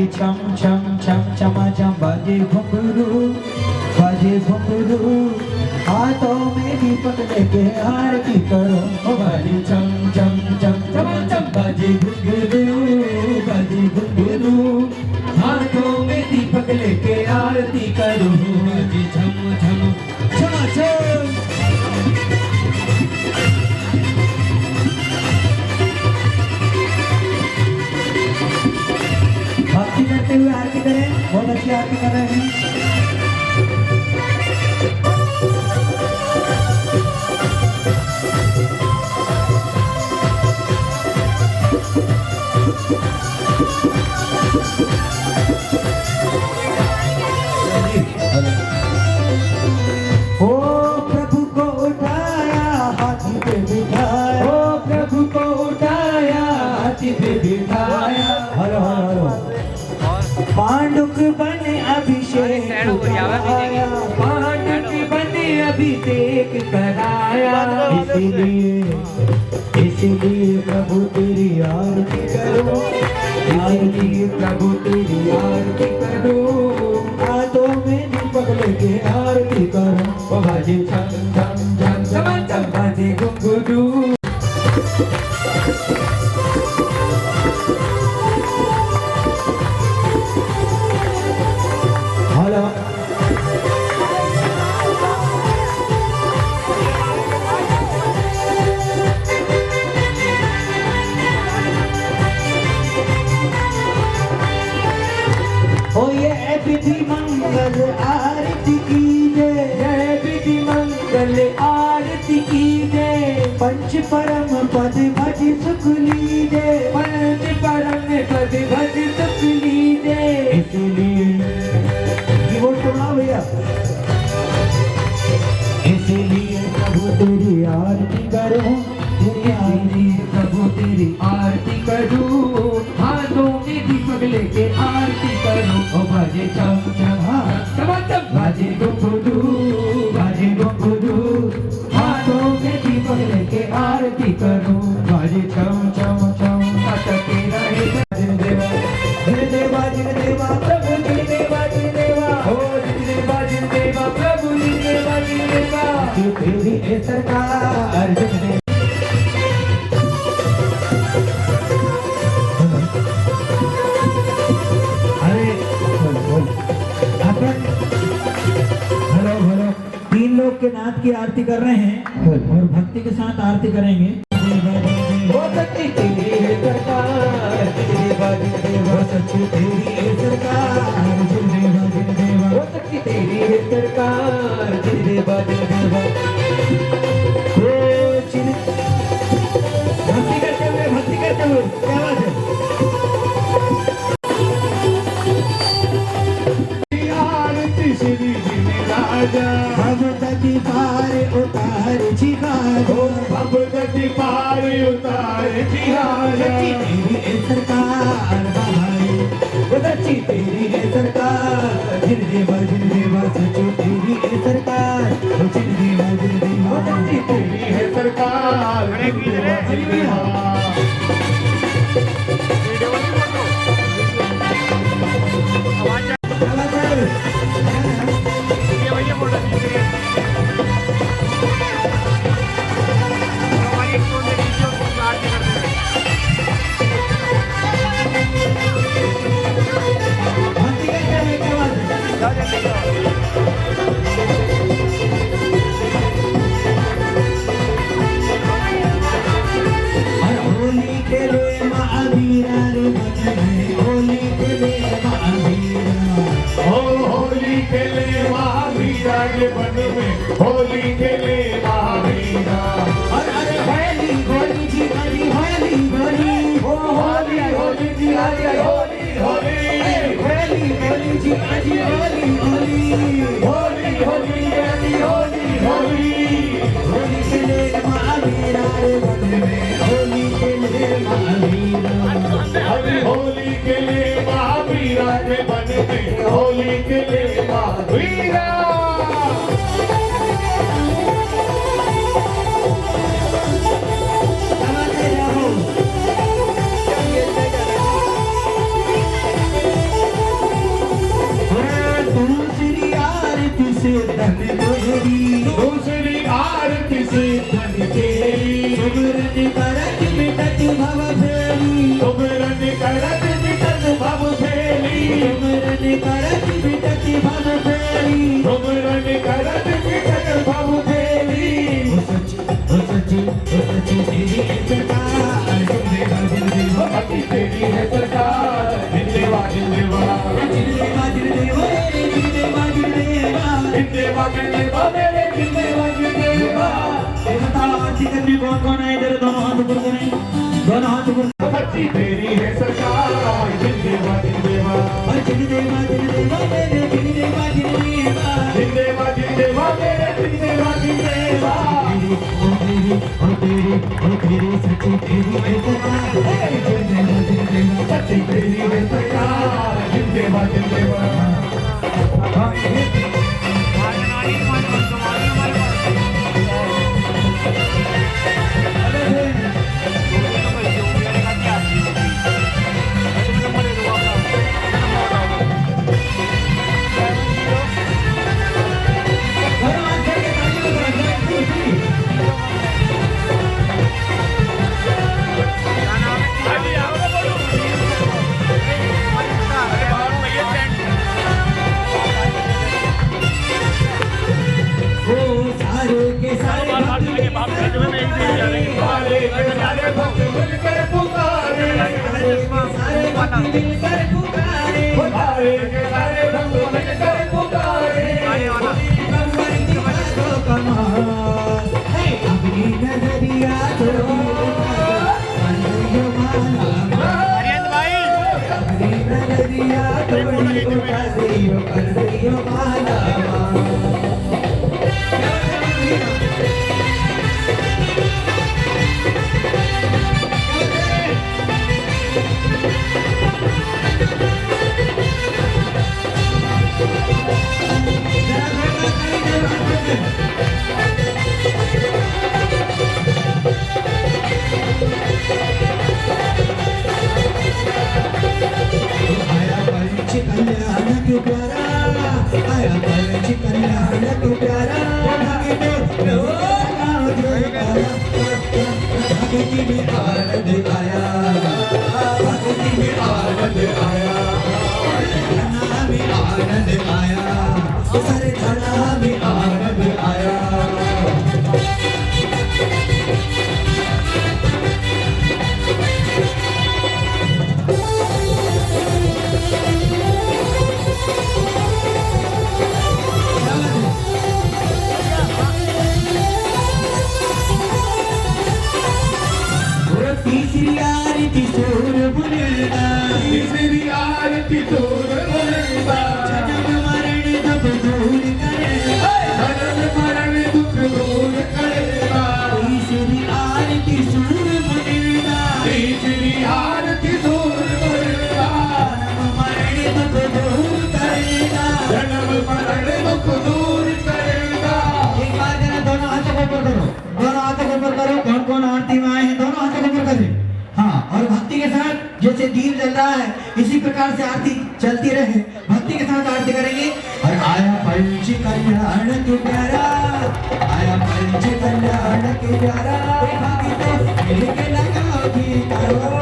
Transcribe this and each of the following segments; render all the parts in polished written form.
बाजे छम छम छम छमा छम बाजे घुंघरू हाथों में दीपक लेके आरती करो बाजे छम छम छम छमा छम बाजे घुंघरू हाथों में दीपक लेके आरती करो बाजे छम छम छमा छम। भक्ति करते हुए आरती करें, बहुत अच्छी आरती कर रहे हैं। ओ प्रभु को उठाया हाथी पे बिठाया, ओ प्रभु को उठाया हाथी पे बिठाया, हर हर पांडुक बने अभिषेक कराया, पांडुक बने अभिषेक कराया, इसलिए प्रभु तेरी आरती करो, इसलिए प्रभु तेरी आरती करो, हाथों में दीपक लेके आरती करो बाजे छम छम छम छम छम बाजे घुंघरू। हेलो ओ ये विधि मंगल आरती की जय, विधि मंगल आरती की जय, पंच परम पद भज सुख लीजे, पंच परम पद भज सुख लीजे, इसलिए कीबोर्ड सुना भैया, इसलिए प्रभु तेरी आरती करो, प्रभु तेरी आरती करो, हाथों में दीपक लेके आरती करो बाजे छम छम छम छम बाजे घुंघरू, हाथों में दीपक लेके आरती करो बाजे छम छम छम अटके रहे जिन देवा प्रभु जिन देवा हो जिन देवा प्रभु जिन देवा तेरी है सरकार जिन देवा। तीन लोग के नाथ की आरती कर रहे हैं और भक्ति के साथ आरती करेंगे। वो शक्ति तेरी है सरकार, वो शक्ति तेरी है सरकार, वो शक्ति तेरी है सरकार, भक्ति करते हुए क्या बात है। भगवती पार उतार जिहारो, भगवती पार उतार जिहारो, तेरी है सरकार भाई, बदची तेरी है सरकार, जिन देवा सचो तेरी है सरकार, जिन देवा बदची तेरी है सरकार, जिन देवा होली खेले महावीरा रे मन में, होली खेले महावीरा, ओ होली खेले महावीरा रे मन में, होली खेले महावीरा, अरे होली होली जी हरी होली होली, ओ होली होली जी हरी होली होली, होली होली जी हरी होली होली, होली होली हरी होली होली, होली खेले महावीरा रे मन में, होली खेले महावीरा, अरे होली खेले महावीरा रे मन में, होली खेले महावीरा। विकट भव फेरी सुमरन करत विकट भव फेरी सुमरन करत विकट भव फेरी सुमरन करत विकट भव फेरी ओ सच्ची तेरी है सरकार जिंदेवा जिंदेवा बाकी तेरी है सरकार जिंदेवा जिंदेवा जिंदेवा जिंदेवा जिंदेवा जिंदेवा जिंदेवा जिंदेवा मेरे जिंदेवा जिंदेवा आरती करने कौन आए इधर दोनों हाथ ऊपर करें दोनों हाथ ऊपर सच्ची तेरी है सरकार जिंदेवा जिंदेवा जिंदेवा जिंदेवा मेरे जिंदेवा जिंदेवा जिंदेवा जिंदेवा मेरे जिंदेवा जिंदेवा ओ तेरी सच्ची तेरी है सरकार जिंदेवा जिंदेवा सच्ची तेरी है सरकार जिंदेवा जिंदेवा जैसे दीप जल रहा है इसी प्रकार से आरती चलती रहे, भक्ति के साथ आरती करेंगे। और आया पंच कल्याण के प्यारा, आया पंच कल्याण के प्यारा, भक्ति लगाओ करो,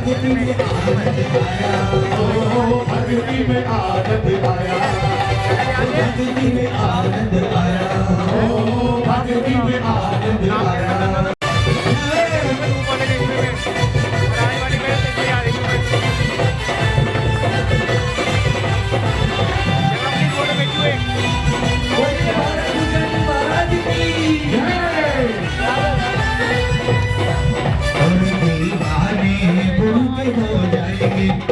भक्ति में आनंद आया, भक्ति में आनंद आया, भक्ति में आनंद आया, भक्ति में आनंद आया।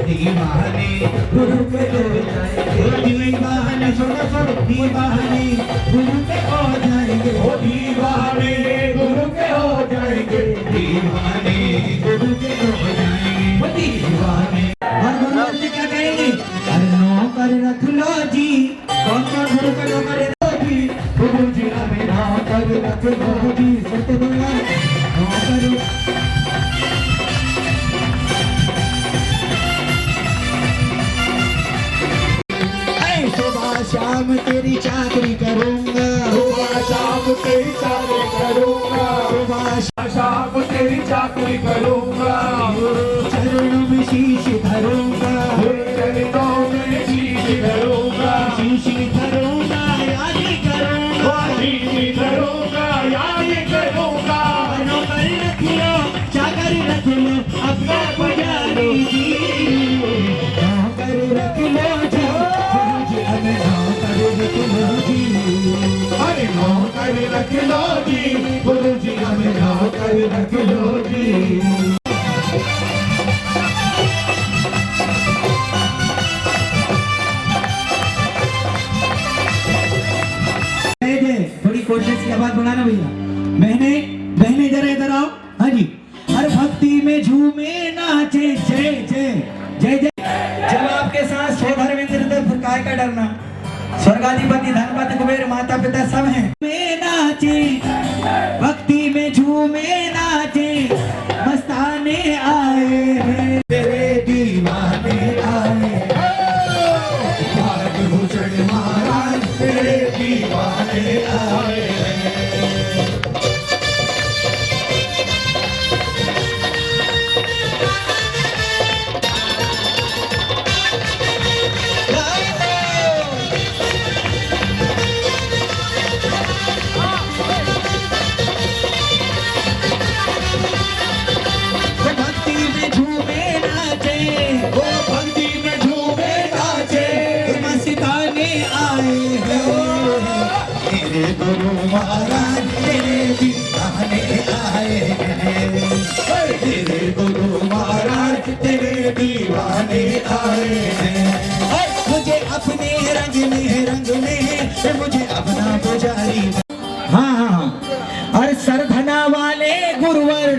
दीवाने गुरु पे हो जाएंगे, दीवाने सुनो सुनो दीवाने गुरु पे हो जाएंगे, ओ दीवाने गुरु के हो जाएंगे, दीवाने गुरु पे हो जाएंगे, वो दीवाने। और गुरु से क्या कहेंगे? अरे नौकर रख लो जी, कौन कौन गुरु का नौकर रख लो जी, गुरु जी हमें नौकर रख लो जी, सतगुरु नौकर। शाम तेरी चाकरी करूंगा, सुबह शाम तेरी चाकरी करूंगा, सुबह शाम तेरी चाकरी आरती करूंगा, चरणों में शीश धरूंगा, चरणों में शीश धरूंगा, शीश धरूंगा, याद करूंगा, शीश धरूंगा, याद करूंगा। नौकर रख लो, चाकर रख लो, अपना पुजारी जी, नौकर रख लो जी, गुरुजी हमें नौकर रख लो जी, अरे नौकर रख लो जी, गुरुजी हमें नौकर रख लो जी। थोड़ी कोशिश की आवाज बढ़ाना भैया। बहने बहने जरा इधर आओ। हाँ जी, हर भक्ति में झूमे नाचे, जय जय जय जय। जब आपके साथ सो धर्मेंद्र तो फिर काय का डरना, स्वर्गाधिपति धनपति कुबेर माता पिता सब हैं। में नाचे, भक्ति में झूमे नाचे, मस्ताने आए हैं, तेरे दीवाने आए, भूषण महाराज तेरे दीवाने आए। भक्ति में झूमे नाचे, वो भक्ति में झूमे नाचे, मस्ताने आए हैं, तेरे गुरु महाराज तेरे दीवाने आए हैं, तेरे गुरु महाराज तेरे दीवाने आए हैं। और मुझे अपने रंग में मुझे अपना पुजारी। हाँ हाँ, और सरधना वाले गुरुवर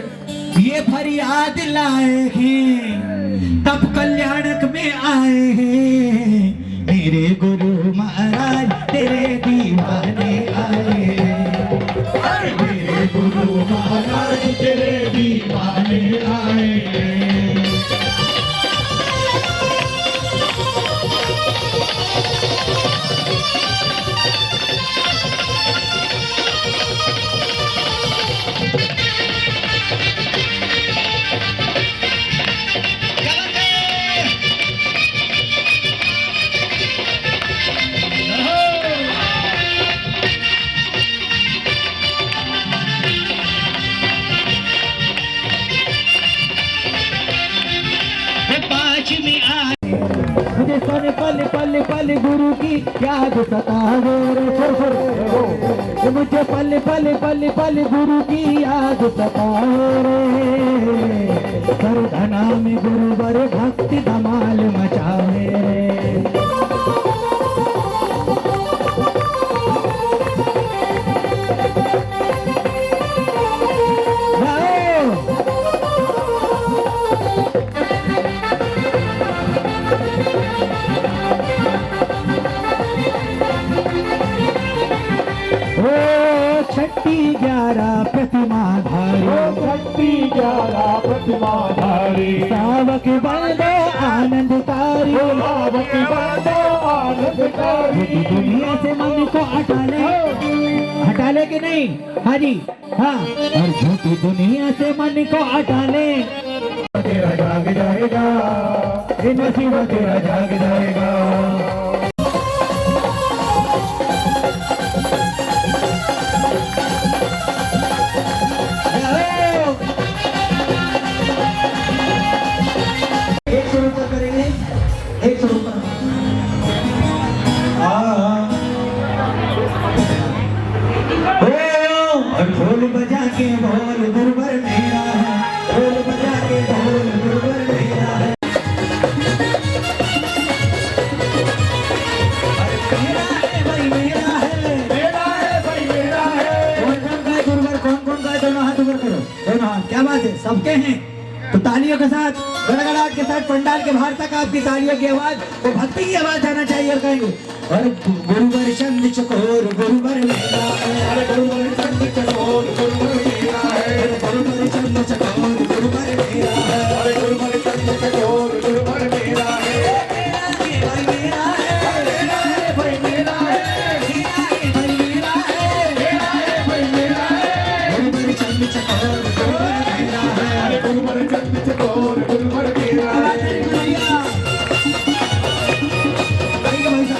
ये फरियाद लाए हैं, तब कल्याणक में आए हैं, मेरे गुरु महाराज तेरे दीवाने आए हैं, मेरे गुरु महाराज तेरे दीवाने आए हैं। मुझे सन पल पल पल गुरु की याद सतावे रे, मुझे पल पल पल पल गुरु की याद सतावे रे, सरधना में गुरुवर भक्ति धमाल मचावे रे। छठी 11 प्रतिमा धारी, छठी 11 प्रतिमा धारी, सावक बंदो आनंदकारी, सावक बंदो आनंदकारी, दुनिया से मन को हटा ले कि नहीं? हाँ जी हाँ, और झूठी दुनिया से मन को हटा ले, तेरा जाग जाएगा, नसीब तेरा जाग जाएगा। ढोल बजा के ढोल गुरुवर मेरा है, ढोल बजा के ढोल गुरुवर मेरा है, मेरा है भाई मेरा है, मेरा है भाई मेरा है। कौन कौन का है गुरुवर, कौन कौन का है? दोनों हाथ ऊपर करो, दोनों हाथ। क्या बात है, सबके हैं तो तालियों के साथ, गड़गड़ाहट के साथ पंडाल के बाहर तक आपकी तालियों की आवाज, वो भक्ति की आवाज आना चाहिए। और कहेंगे और गुरुवर चंद चकोर गुरुवर मेरा है, गुरुवर चंद चकोर गुरुवर मेरा है, गुरुवर चंद चकोर गुरुवर मेरा है, गुरुवर चंद चकोर गुरुवर मेरा है। मेरा है भाई मेरा है, मेरा है भाई मेरा है, मेरा है भाई मेरा है, मेरा है भाई मेरा है। गुरुवर चंद चकोर गुरुवर मेरा है, गुरुवर चंद चकोर गुरुवर मेरा है। भाई साहब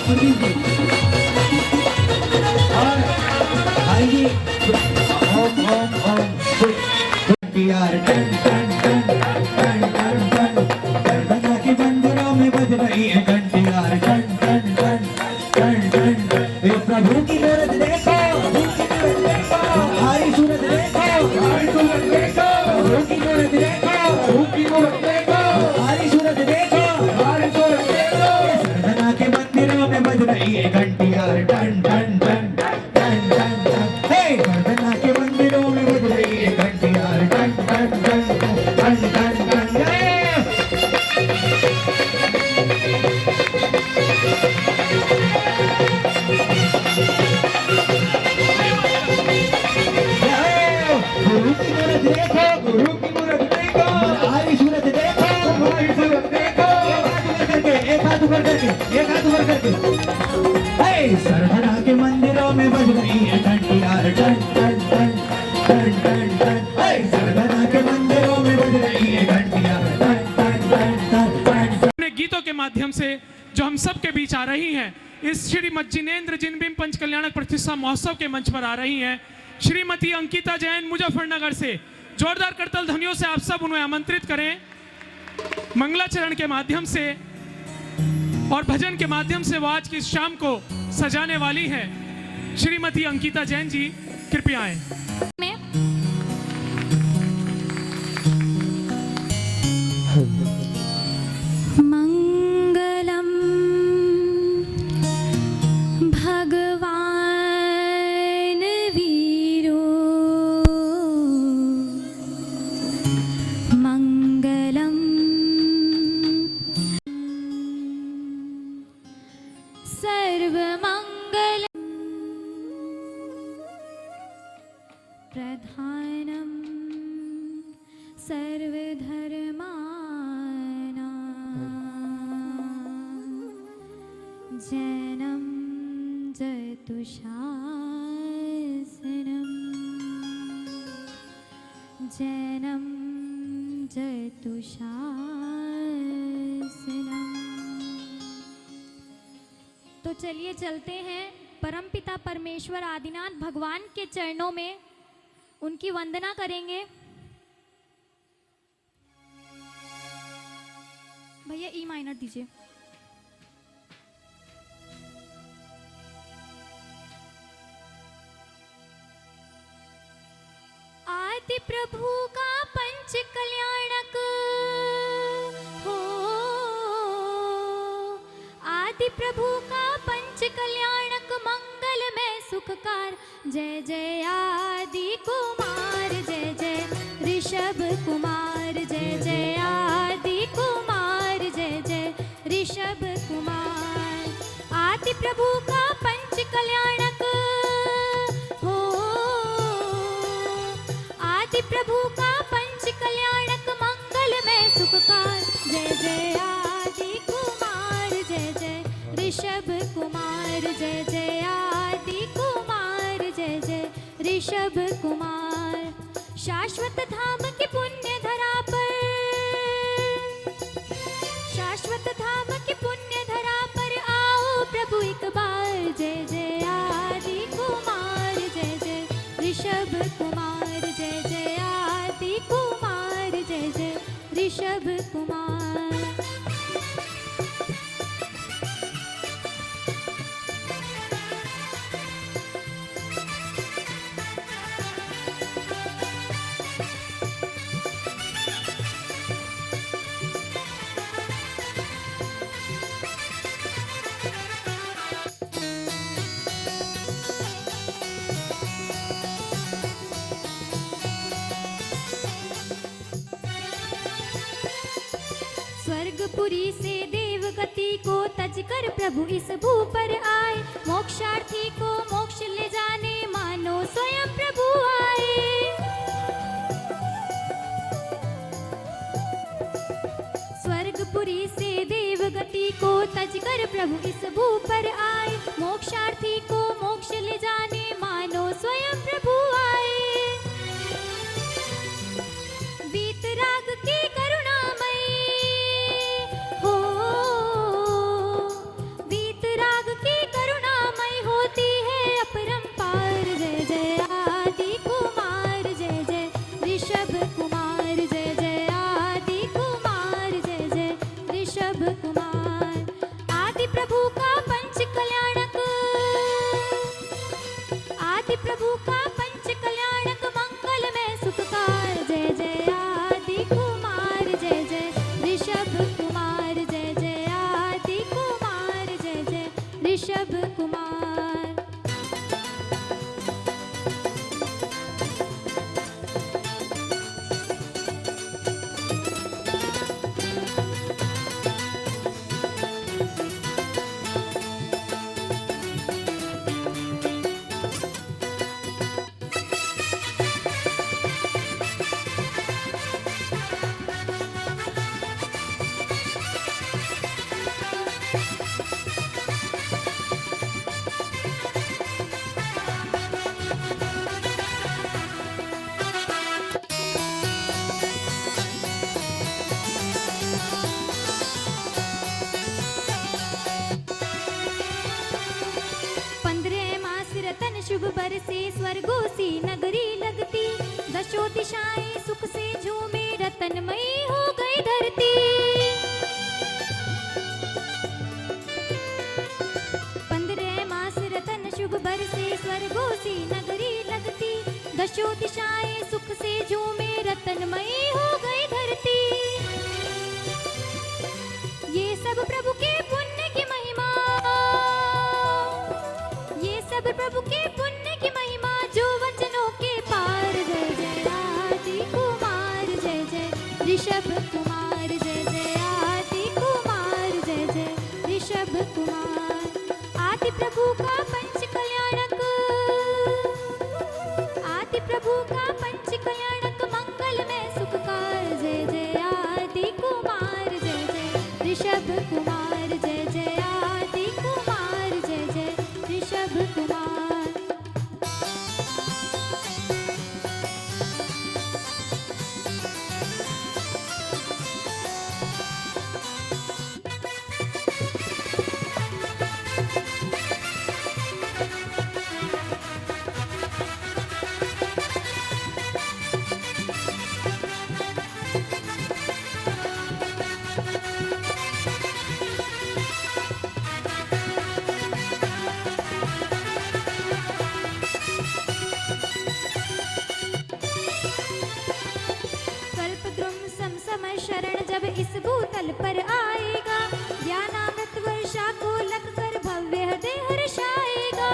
प्रदीप जी और भाई जी ओम ओम ओम यार टन टन टन टन टन टन गर्दना की मंदिरों में बज रही है घंटी यार टन टन टन टन टन ये प्रभु की मूरत देखो हमारी सूरत देखो हमारी सूरत देखो प्रभु की मूरत देखो प्रभु की मूरत देखो हमारी सूरत देखो हमारी सूरत देखो गर्दना के मंदिरों में बज रही है घंटी यार टन टन टन टन टन टन हे गर्दना के मंदिरों में बज रही है घंटी यार टन टन टन टन टन टन जय गुरु की मूरत देखो गुरु की मूरत देखो हमारी सूरत देखो हमारी सूरत देखो एक हाथ ऊपर करके एक हाथ ऊपर करके हे सरधना के मंदिरों में बज रही है घंटी यार टन टन टन टन टन टन हे सरधना के मंदिरों में बज रही है घंटी यार टन टन टन टन टन अपने गीतों के माध्यम से जो हम सब के बीच आ रही हैं, इस श्रीमद जिनेंद्र जिनबिंब पंच कल्याणक प्रतिष्ठा महोत्सव के मंच पर आ रही हैं श्रीमती अंकिता जैन मुजफ्फरनगर से। जोरदार करतल ध्वनियों से आप सब उन्हें आमंत्रित करें। मंगलाचरण के माध्यम से और भजन के माध्यम से वो आज की इस शाम को सजाने वाली है श्रीमती अंकिता जैन जी, कृपया आएं। मंगलम भगवान वीरो मंगलम सर्वमंगल प्रधानम सर्वधर्माणां जैनं जैनं जयतुशासनम। तो चलिए चलते हैं परमपिता परमेश्वर आदिनाथ भगवान के चरणों में, उनकी वंदना करेंगे। भैया ई माइनर दीजिए। आदि प्रभु का पंच कल्याणक हो, आदि प्रभु का पंच कल्याणक मंगल में सुखकार। जय जय आदि कुमार, जय जय ऋषभ कुमार, जय जय आदि कुमार, जय जय ऋषभ कुमार। आदि प्रभु का पंच कल्याणक हो, आदि प्रभु का पंच कल्याणक मंगल में सुखकार। जय जय आदि कुमार, जय जय ऋषभ कुमार, जय जय आदि कुमार, जय जय ऋषभ कुमार। शाश्वत धाम की पुण्य धरा पर, शाश्वत धाम की पुण्य धरा पर आओ प्रभु एक बार। जय जय आदि कुमार, जय जय ऋषभ कुमार, जय जय आदि कुमार, जय जय ऋषभ कुमार। स्वर्गपुरी से देवगति को तजकर प्रभु इस भू पर आए। मोक्षार्थी को मोक्ष ले जाने मानो स्वयं प्रभु आए। स्वर्गपुरी से देवगति को तजकर प्रभु इस भू पर आए। मोक्षार्थी को मोक्ष ले जाने मानो स्वयं प्रभु आए। वीतराग कुमार। आदि प्रभु का पंच कल्याणक, आदि प्रभु का पंच कल्याणक मंगल में सुखकार। जय जय आदि कुमार, जय जय ऋषभ कुमार, जय जय आदि कुमार, जय जय ऋषभ कुमार। शुभ बरसे स्वर्गों सी नगरी लगती, दशो दिशाएं सुख से झूमे, रतनमयी हो गई धरती। 15 मास रतन शुभ बरसे स्वर्गों सी नगरी लगती, दशो दिशाएं सुख से झूमे, रतनमयी हो गई धरती। ये सब प्रभु के पुण्य की महिमा, ये सब प्रभु के पुण्य की महिमा, जो वचनों के पार। जय जय आदि कुमार, जय जय ऋषभ कुमार, जय जय आदि कुमार, जय जय ऋषभ कुमार। आदि प्रभु का पंच कल्याणक, आदि प्रभु का पंच कल्याणक मंगल में सुखकार। जय जय आदि कुमार, जय जय ऋषभ कुमार, जय जय आदि कुमार, जय जय ऋषभ कुमार। शरण जब इस भूतल पर आएगा, ज्ञानामृत वर्षा को लगकर भव्य हृदय हर्षाएगा।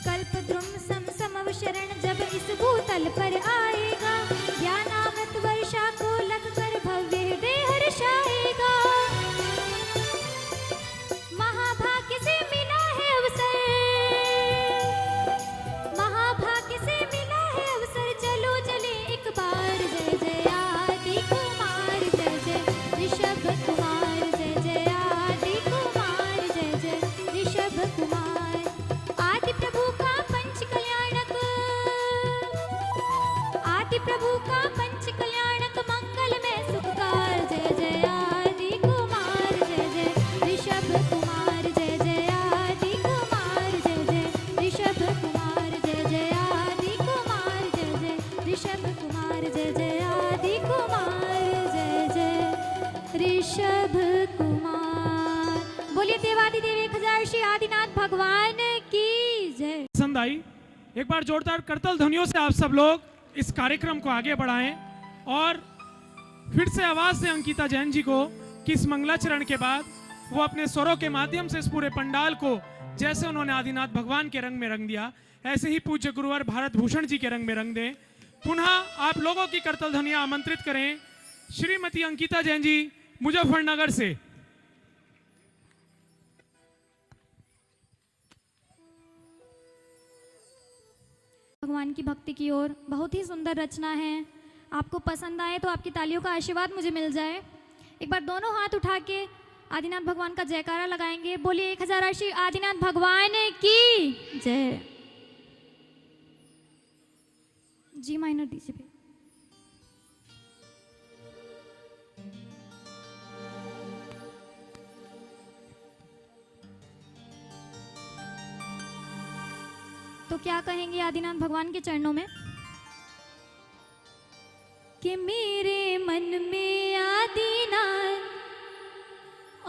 कल्पद्रुम समसम शरण जब इस भूतल पर आएगा, ज्ञानामृत वर्षा को लगकर भव्य हृदय हर्षाएगा। महाभाग्य से मिला है अवसर, महाभाग्य से मिला है अवसर, चलो चले एक बार। जय जय आदि कुमार, जय जय ऋषभ कुमार, जय जय आदि कुमार, जय जय ऋषभ कुमार। आदि प्रभु का पंच कल्याणक, आदि प्रभु का पंच कल्याणक मंगल में सुखकार। जय जय आदि कुमार, जय जय ऋषभ कुमार, जय जय आदि कुमार, जय जय ऋषभ कुमार, जय जय आदि कुमार, जय जय ऋषभ कुमार, जय जय आदि कुमार, जय जय ऋषभ कुमार। बोलिए देवादिदेव 1000 श्री आदिनाथ भगवान की जय। पसंद आई? एक बार जोरदार करतल ध्वनियों से आप सब लोग इस कार्यक्रम को आगे बढ़ाएं और फिर से आवाज से अंकिता जैन जी को कि इस मंगलाचरण के बाद वो अपने स्वरों के माध्यम से इस पूरे पंडाल को जैसे उन्होंने आदिनाथ भगवान के रंग में रंग दिया, ऐसे ही पूज्य गुरुवर भारत भूषण जी के रंग में रंग दें। पुनः आप लोगों की करतल ध्वनियां आमंत्रित करें श्रीमती अंकिता जैन जी मुजफ्फरनगर से। भगवान की भक्ति की ओर बहुत ही सुंदर रचना है। आपको पसंद आए तो आपकी तालियों का आशीर्वाद मुझे मिल जाए। एक बार दोनों हाथ उठा के आदिनाथ भगवान का जयकारा लगाएंगे। बोलिए 1000 श्री आदिनाथ भगवान की जय। जी माइनर दीजिए भैया। तो क्या कहेंगे आदिनाथ भगवान के चरणों में कि मेरे मन में आदिनाथ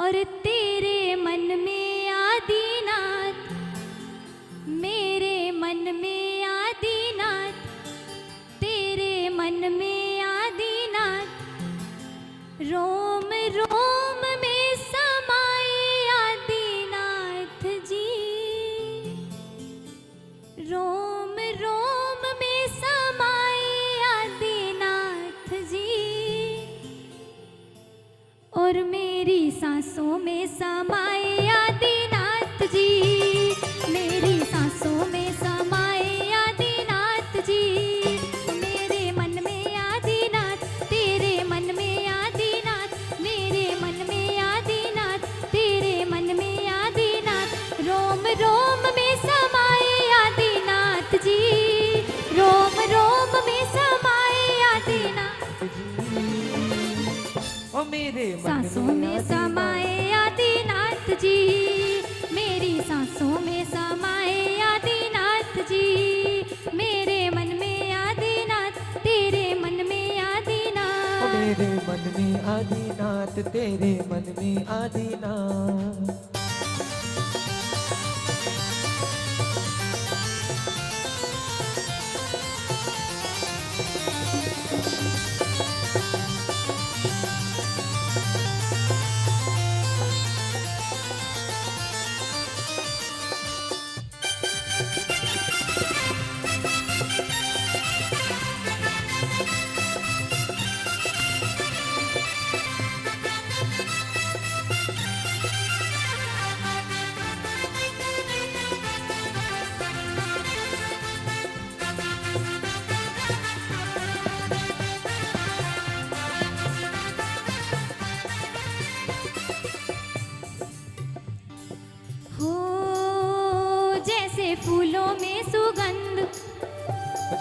और तेरे मन में आदिनाथ, मेरे मन में आदिनाथ, तेरे मन में आदिनाथ, रोम रोम में समाए आदिनाथ जी, रोम रोम में समाए आदिनाथ जी, और मेरी सांसों में समाए आदिनाथ जी, मेरी सांसों में समाए आदिनाथ जी, मेरे मन में आदिनाथ, तेरे मन में आदिनाथ, मेरे मन में आदिनाथ, तेरे मन में आदिनाथ, रोम रोम में समाए आदिनाथ जी, रोम रोम में समाए आदिनाथ ओ मेरे मन सांसों में समाए आदिनाथ जी, मेरी सांसों में समाए आदिनाथ जी, मेरे मन में आदिनाथ, तेरे मन में ओ आदिनाथ, मेरे मन में आदिनाथ, तेरे मन में आदिनाथ। हो जैसे फूलों में सुगंध,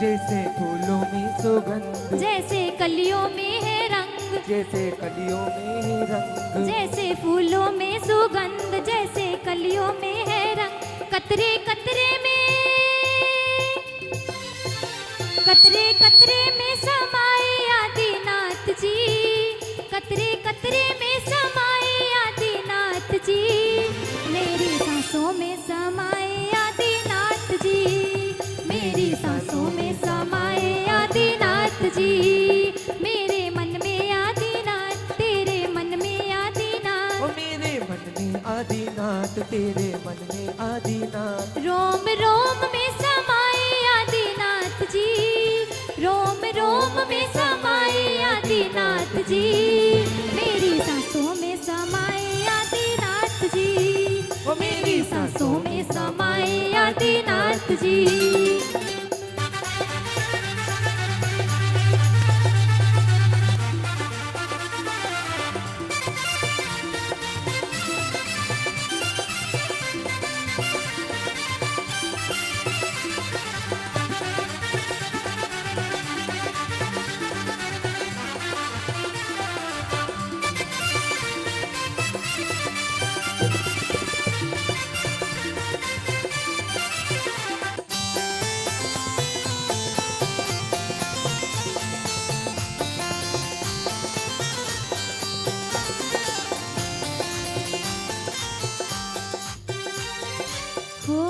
जैसे फूलों में सुगंध, जैसे कलियों में है रंग, जैसे कलियों में है रंग, जैसे फूलों में सुगंध, जैसे कलियों में है रंग, कतरे कतरे में, कतरे कतरे में समाए आदिनाथ जी, कतरे कतरे में समाए आदिनाथ जी, मेरी सांसों में समाए आदिनाथ जी, मेरी सांसों में समाए आदिनाथ जी, मेरे मन में आदिनाथ, तेरे मन में आदिनाथ, ओ मेरे मन में आदिनाथ, तेरे मन में आदिनाथ, रोम रोम में समाए आदिनाथ जी, रोम रोम में समाए आदिनाथ जी, मेरी सांसों में समाए आदिनाथ जी, ओ मेरी सांसों में समाए आदिनाथ जी। हो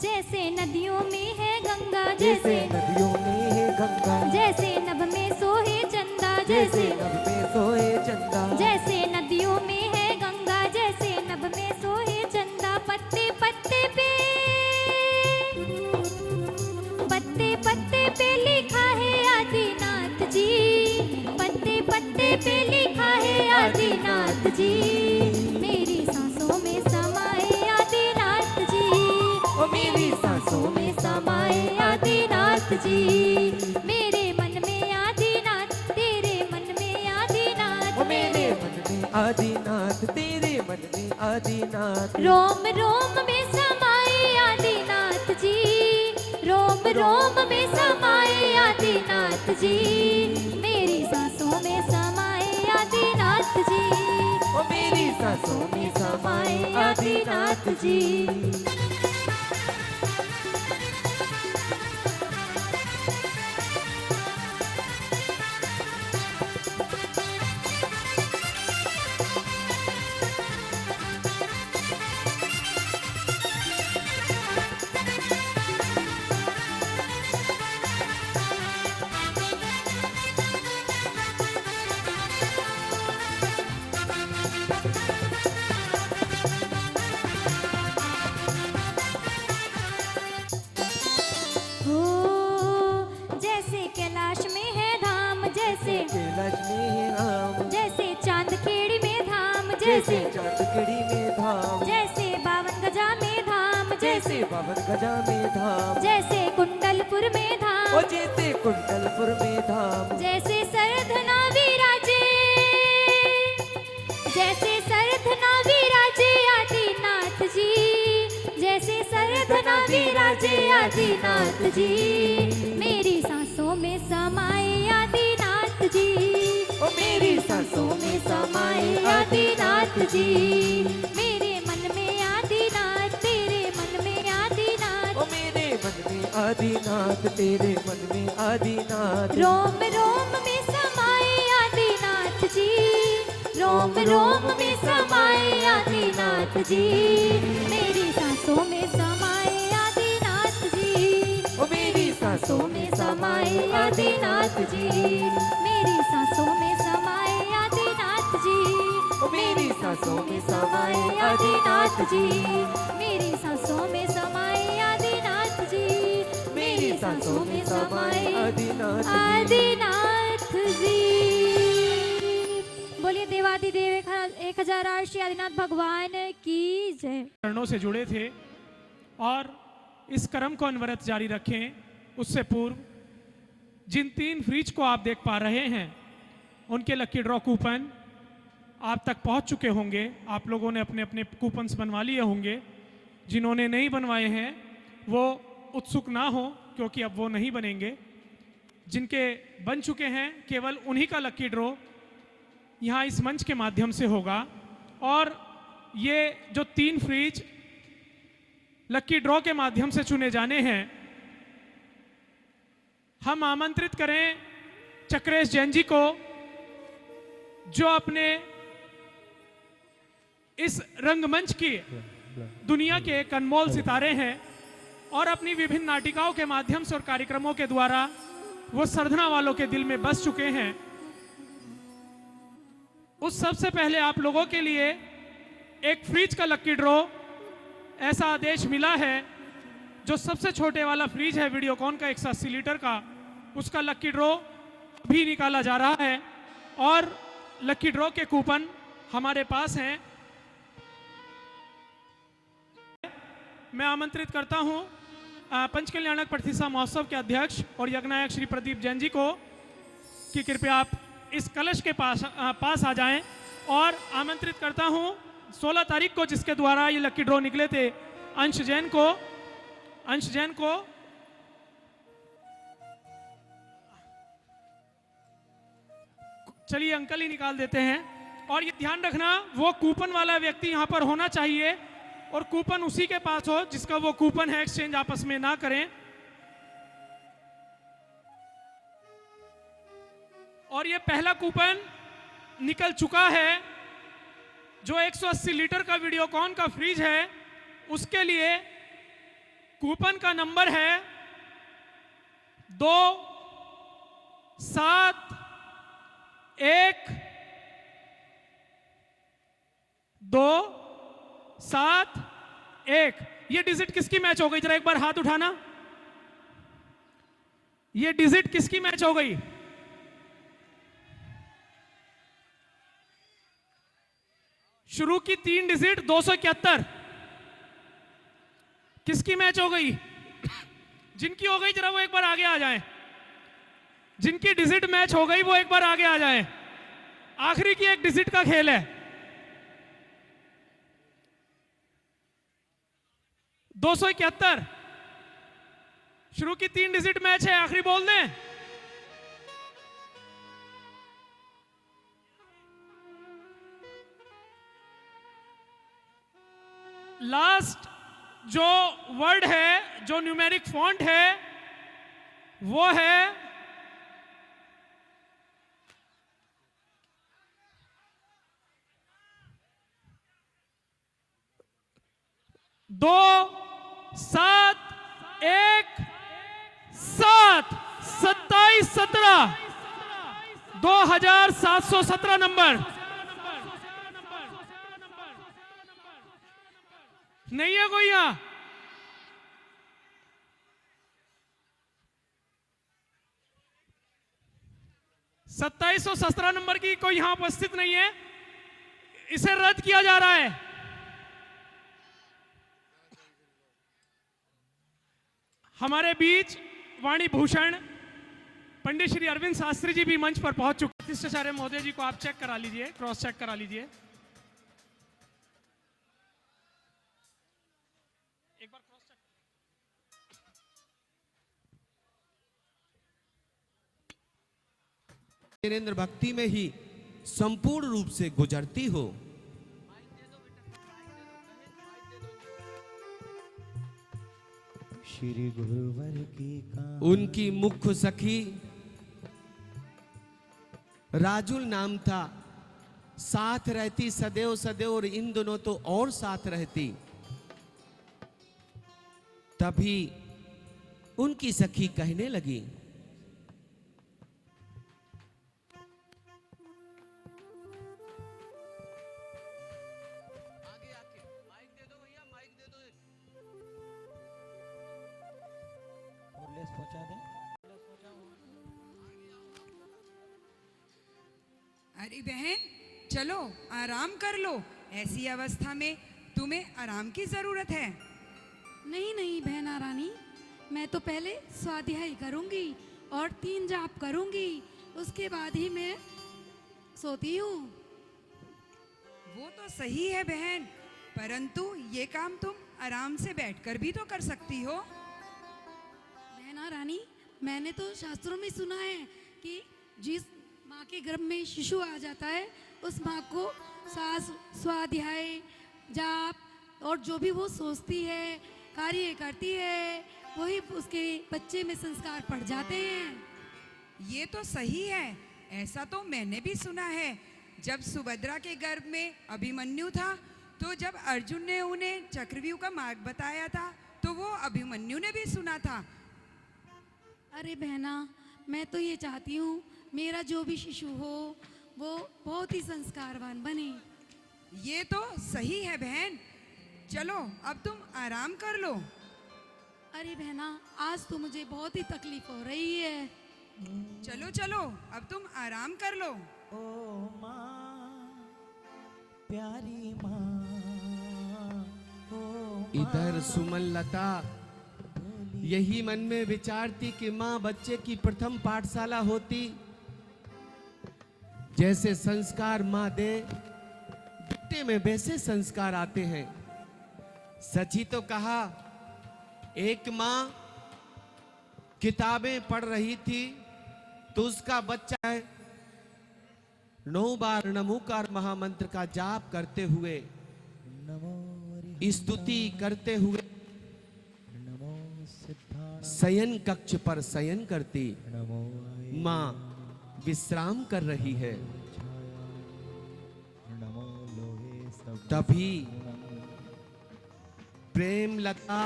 जैसे नदियों में है गंगा, जैसे जैसे नदियों में है गंगा, जैसे नभ में सोहे चंदा, जैसे जैसे नभ में सोए चंदा, जैसे नदियों में है गंगा, जैसे नभ में सोहे चंदा, पत्ते पत्ते पे, पत्ते पत्ते पे लिखा है आदिनाथ जी, पत्ते पत्ते पे लिखा है आदिनाथ जी, मेरी सांसों में समाए आदिनाथ जी, ओ मेरी सांसों में समाए आदिनाथ जी, मेरे मन में आदिनाथ, तेरे मन में आदिनाथ, ओ मेरे मन में आदिनाथ, तेरे मन में आदिनाथ, रोम रोम में समाए आदिनाथ जी, रोम रोम में समाए आदिनाथ जी, मेरी सांसों में समाए आदिनाथ जी, ओ मेरी सांसों में समाए आदिनाथ जी। हो जैसे कैलाश में है धाम, जैसे कैलाश में है धाम, जैसे चांद खेड़ी में धाम, जैसे जैसे चांदगढ़ी में धाम, जैसे बावन गजा में धाम, जैसे जैसे बावन गजा में धाम, जैसे कुंडलपुर में ओ धाम, जैसे कुंडलपुर में धाम, जैसे सरधना विराजे, जैसे सरधना विराजे आदिनाथ जी, जैसे सरधना विराजे आदिनाथ जी। मेरी सांसों में समाए आदिनाथ जी, ओ मेरी सांसों में समाए आदिनाथ जी। मेरे मन में आदिनाथ, तेरे मन में आदिनाथ, ओ मेरे मन में आदिनाथ, तेरे मन में आदिनाथ, रोम रोम में समाए आदिनाथ जी, रोम रोम में समाए आदिनाथ जी। मेरी सांसों में समाए आदिनाथ जी, ओ मेरी सांसों में समाए आदिनाथ जी। मेरी सांसों में समाए आदिनाथ जी, ओ मेरी सांसों में समाए आदिनाथ जी। मेरी सांसों में समाए आदिनाथ जी, मेरी सांसों में समाए आदिनाथ जी। आदिनाथ जी। बोलिए देवादिदेव 1008 श्री आदिनाथ भगवान की जय। चरणों से जुड़े थे और इस क्रम को अनवरत जारी रखें। उससे पूर्व जिन 3 फ्रिज को आप देख पा रहे हैं उनके लकी ड्रॉ कूपन आप तक पहुंच चुके होंगे। आप लोगों ने अपने अपने कूपन्स बनवा लिए होंगे। जिन्होंने नहीं बनवाए हैं वो उत्सुक ना हो, क्योंकि अब वो नहीं बनेंगे। जिनके बन चुके हैं केवल उन्हीं का लकी ड्रॉ यहाँ इस मंच के माध्यम से होगा। और ये जो 3 फ्रिज लकी ड्रॉ के माध्यम से चुने जाने हैं, हम आमंत्रित करें चक्रेश जैन जी को, जो अपने इस रंगमंच की दुनिया के एक अनमोल सितारे हैं और अपनी विभिन्न नाटिकाओं के माध्यम से और कार्यक्रमों के द्वारा वो सरधना वालों के दिल में बस चुके हैं। उस सबसे पहले आप लोगों के लिए एक फ्रिज का लकी ड्रॉ ऐसा आदेश मिला है। जो सबसे छोटे वाला फ्रिज है वीडियोकॉन का 180 लीटर का, उसका लकी ड्रॉ भी निकाला जा रहा है और लकी ड्रॉ के कूपन हमारे पास हैं। मैं आमंत्रित करता हूं पंचकल्याणक प्रतिष्ठा महोत्सव के अध्यक्ष और यज्ञनायक श्री प्रदीप जैन जी को कि कृपया आप इस कलश के पास आ जाएं। और आमंत्रित करता हूं 16 तारीख को जिसके द्वारा ये लकी ड्रॉ निकले थे, अंश जैन को चलिए अंकल ही निकाल देते हैं। और ये ध्यान रखना वो कूपन वाला व्यक्ति यहां पर होना चाहिए और कूपन उसी के पास हो जिसका वो कूपन है, एक्सचेंज आपस में ना करें। और ये पहला कूपन निकल चुका है जो 180 लीटर का वीडियोकॉन का फ्रिज है, उसके लिए कूपन का नंबर है 271 ये डिजिट किसकी मैच हो गई? जरा एक बार हाथ उठाना। ये डिजिट किसकी मैच हो गई? शुरू की 3 डिजिट 271 किसकी मैच हो गई? जिनकी हो गई जरा वो एक बार आगे आ जाएं। जिनकी डिजिट मैच हो गई वो एक बार आगे आ जाएं। आखिरी की एक डिजिट का खेल है। 271 शुरू की 3 डिजिट मैच है, आखिरी बोल दें। लास्ट जो वर्ड है, जो न्यूमेरिक फॉन्ट है, वो है दो 7 1 7 27 17 2717 नंबर नहीं है कोई यहां? सत्ताईस सौ 17 नंबर की कोई यहां उपस्थित नहीं है, इसे रद्द किया जा रहा है। हमारे बीच वाणी भूषण पंडित श्री अरविंद शास्त्री जी भी मंच पर पहुंच चुके। शिष्टाचार्य महोदय जी को आप चेक करा लीजिए, क्रॉस चेक करा लीजिए। एक बार क्रॉस चेक। नरेंद्र भक्ति में ही संपूर्ण रूप से गुजरती हो। श्री गुरुवर की उनकी मुख्य सखी राजुल नाम था, साथ रहती सदैव सदैव, और इन दोनों तो और साथ रहती। तभी उनकी सखी कहने लगी, अरे बहन चलो आराम कर लो, ऐसी अवस्था में तुम्हें आराम की जरूरत है। नहीं नहीं बहना रानी, मैं तो पहले स्वाध्याय करूंगी और 3 जाप करूंगी, उसके बाद ही मैं सोती हूँ। वो तो सही है बहन, परंतु ये काम तुम आराम से बैठकर भी तो कर सकती हो। बहना रानी, मैंने तो शास्त्रों में सुना है कि जिस माँ के गर्भ में शिशु आ जाता है, उस माँ को सास स्वाध्याय जाप और जो भी वो सोचती है, कार्य करती है, वही उसके बच्चे में संस्कार पड़ जाते हैं। ये तो सही है, ऐसा तो मैंने भी सुना है। जब सुभद्रा के गर्भ में अभिमन्यु था, तो जब अर्जुन ने उन्हें चक्रव्यूह का मार्ग बताया था, तो वो अभिमन्यु ने भी सुना था। अरे बहना, मैं तो ये चाहती हूँ मेरा जो भी शिशु हो वो बहुत ही संस्कारवान बने। ये तो सही है बहन, चलो अब तुम आराम कर लो। अरे बहना, आज तो मुझे बहुत ही तकलीफ हो रही है। चलो चलो अब तुम आराम कर लो। ओ माँ, प्यारी माँ, ओ इधर सुमन लता यही मन में विचारती कि माँ बच्चे की प्रथम पाठशाला होती। जैसे संस्कार माँ दे, बेटे में वैसे संस्कार आते हैं। सच ही तो कहा, एक माँ किताबें पढ़ रही थी तो उसका बच्चा 9 बार नमोकार महामंत्र का जाप करते हुए, स्तुति करते हुए शयन कक्ष पर शयन करती। माँ विश्राम कर रही है। तभी प्रेमलता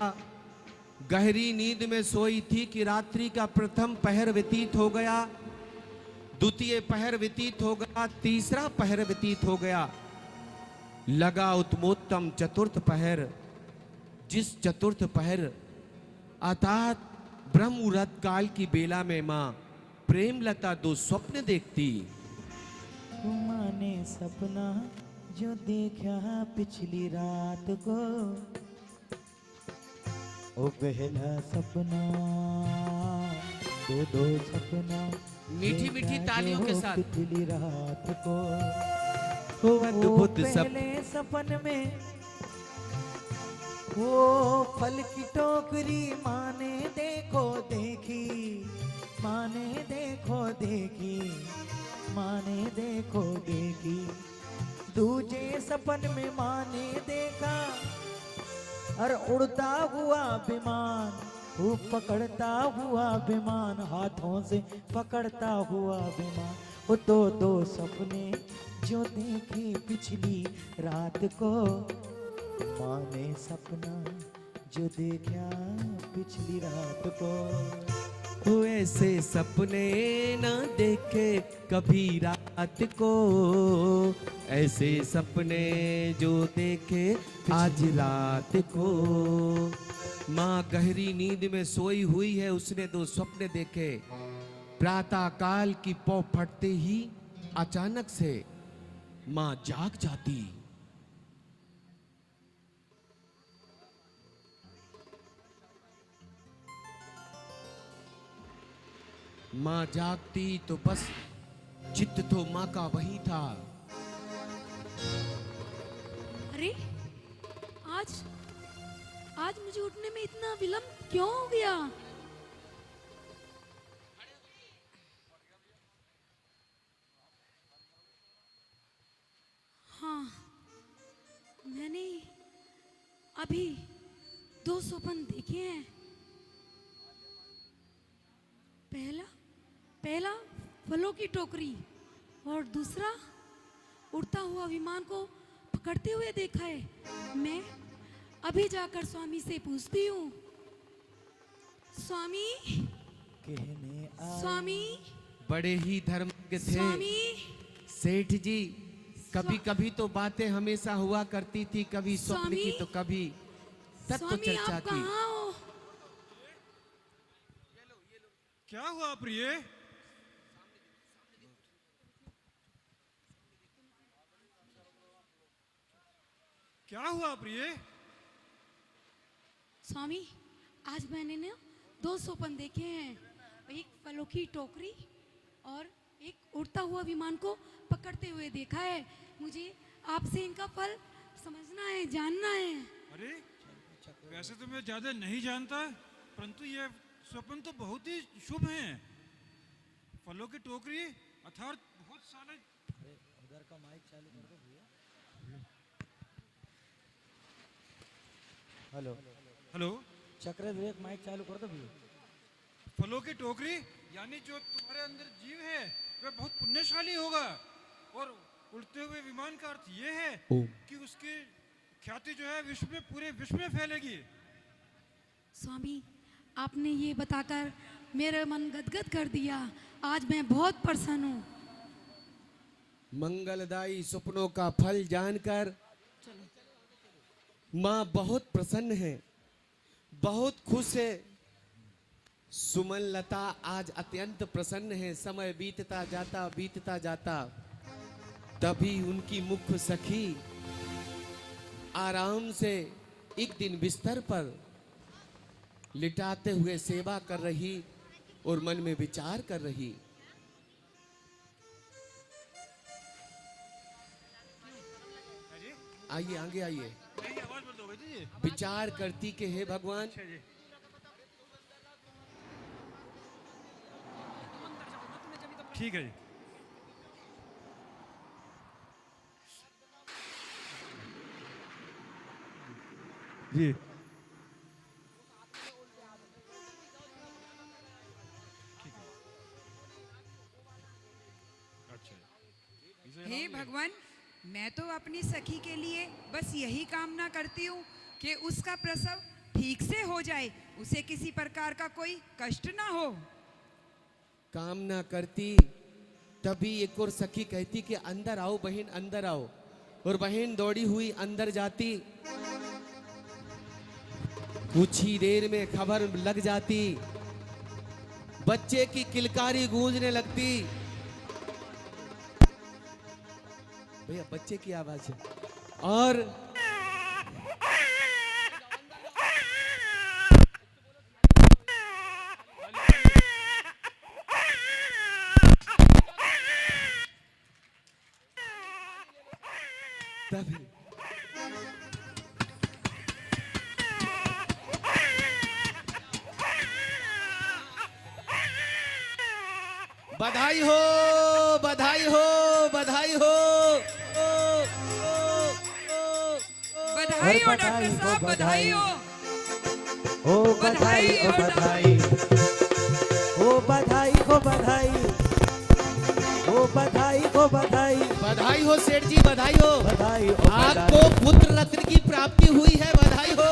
गहरी नींद में सोई थी कि रात्रि का प्रथम पहर व्यतीत हो गया, द्वितीय पहर व्यतीत हो गया, तीसरा पहर व्यतीत हो गया। लगा उत्तमोत्तम चतुर्थ पहर। जिस चतुर्थ पहर अर्थात ब्रह्म मुहूर्त काल की बेला में मां प्रेमलता 2 स्वप्न देखती। माँ ने सपना जो देखा पिछली रात को, ओ पहला सपना, दो सपना, मीठी मीठी तालियों के साथ पिछली रात को। अद्भुत पहले सपन में वो फल की टोकरी माँ ने देखो देखी, माँ ने देखो देखी, माँ ने देखो देखी। दूजे सपन में माँ ने देखा अरे उड़ता हुआ विमान, वो पकड़ता हुआ विमान, हाथों से पकड़ता हुआ विमान। वो दो सपने जो देखी पिछली रात को, माँ ने सपना जो देखा पिछली रात को। वो ऐसे सपने ना देखे कभी रात को, ऐसे सपने जो देखे आज रात को। माँ गहरी नींद में सोई हुई है, उसने 2 स्वप्न देखे। प्रातः काल की पौ फटते ही अचानक से माँ जाग जाती। माँ जागती तो बस चित्त तो माँ का वही था। अरे आज मुझे उठने में इतना विलंब क्यों हो गया? हाँ, मैंने अभी 2 स्वप्न देखे हैं। पहला फलों की टोकरी और दूसरा उड़ता हुआ विमान को पकड़ते हुए देखा है। मैं अभी जाकर स्वामी से पूछती हूँ। स्वामी, कहने स्वामी, बड़े ही धर्म के थे स्वामी, सेठ जी। कभी कभी तो बातें हमेशा हुआ करती थी, कभी स्वप्न स्वामी, की तो कभी तत्व स्वामी चर्चा आप की। कहाँ हो? क्या हुआ प्रिय? क्या हुआ प्रिय? स्वामी, आज मैंने ना 2 स्वप्न देखे हैं। एक फलों की टोकरी और एक उड़ता हुआ विमान को पकड़ते हुए देखा है। मुझे आपसे इनका फल समझना है, जानना है। अरे वैसे तो मैं ज्यादा नहीं जानता, परंतु ये स्वप्न तो बहुत ही शुभ हैं। फलों की टोकरी अर्थात बहुत सारे। उधर का माइक चालू कर दो भैया। हेलो हेलो, चक्रधर एक माइक चालू कर दो भैया। फलों की टोकरी यानी जो तुम्हारे अंदर जीव है वह बहुत पुण्यशाली होगा, और उड़ते हुए विमान का अर्थ ये है कि उसकी ख्याति जो है विश्व में, पूरे विश्व में फैलेगी। स्वामी, आपने ये बताकर मेरा मन गदगद कर दिया। आज मैं बहुत प्रसन्न हूँ। मंगलदायी सपनों का फल जानकर माँ बहुत प्रसन्न है, बहुत खुश है। सुमन लता आज अत्यंत प्रसन्न है। समय बीतता जाता तभी उनकी मुख्य सखी आराम से एक दिन बिस्तर पर लिटाते हुए सेवा कर रही और मन में विचार कर रही। आइए आगे आइए। विचार करती के हे भगवान, ठीक है जी। हे भगवान, मैं तो अपनी सखी के लिए बस यही कामना करती हूँ कि उसका प्रसव ठीक से हो जाए, उसे किसी प्रकार का कोई कष्ट ना हो। कामना करती तभी एक और सखी कहती कि अंदर आओ बहन, अंदर आओ। और बहन दौड़ी हुई अंदर जाती। कुछ ही देर में खबर लग जाती, बच्चे की किलकारी गूंजने लगती। भैया बच्चे की आवाज है। और तभी बधाई हो, बधाई हो, बधाई हो। बधाई बधाई हो डॉक्टर साहब, बधाई हो। ओ बधाई, ओ बधाई, ओ बधाई, ओ बधाई, ओ बधाई, ओ बधाई, बधाई हो सेठ जी, बधाई हो। बधाई, ओ आपको पुत्र रत्न की प्राप्ति हुई है, बधाई हो।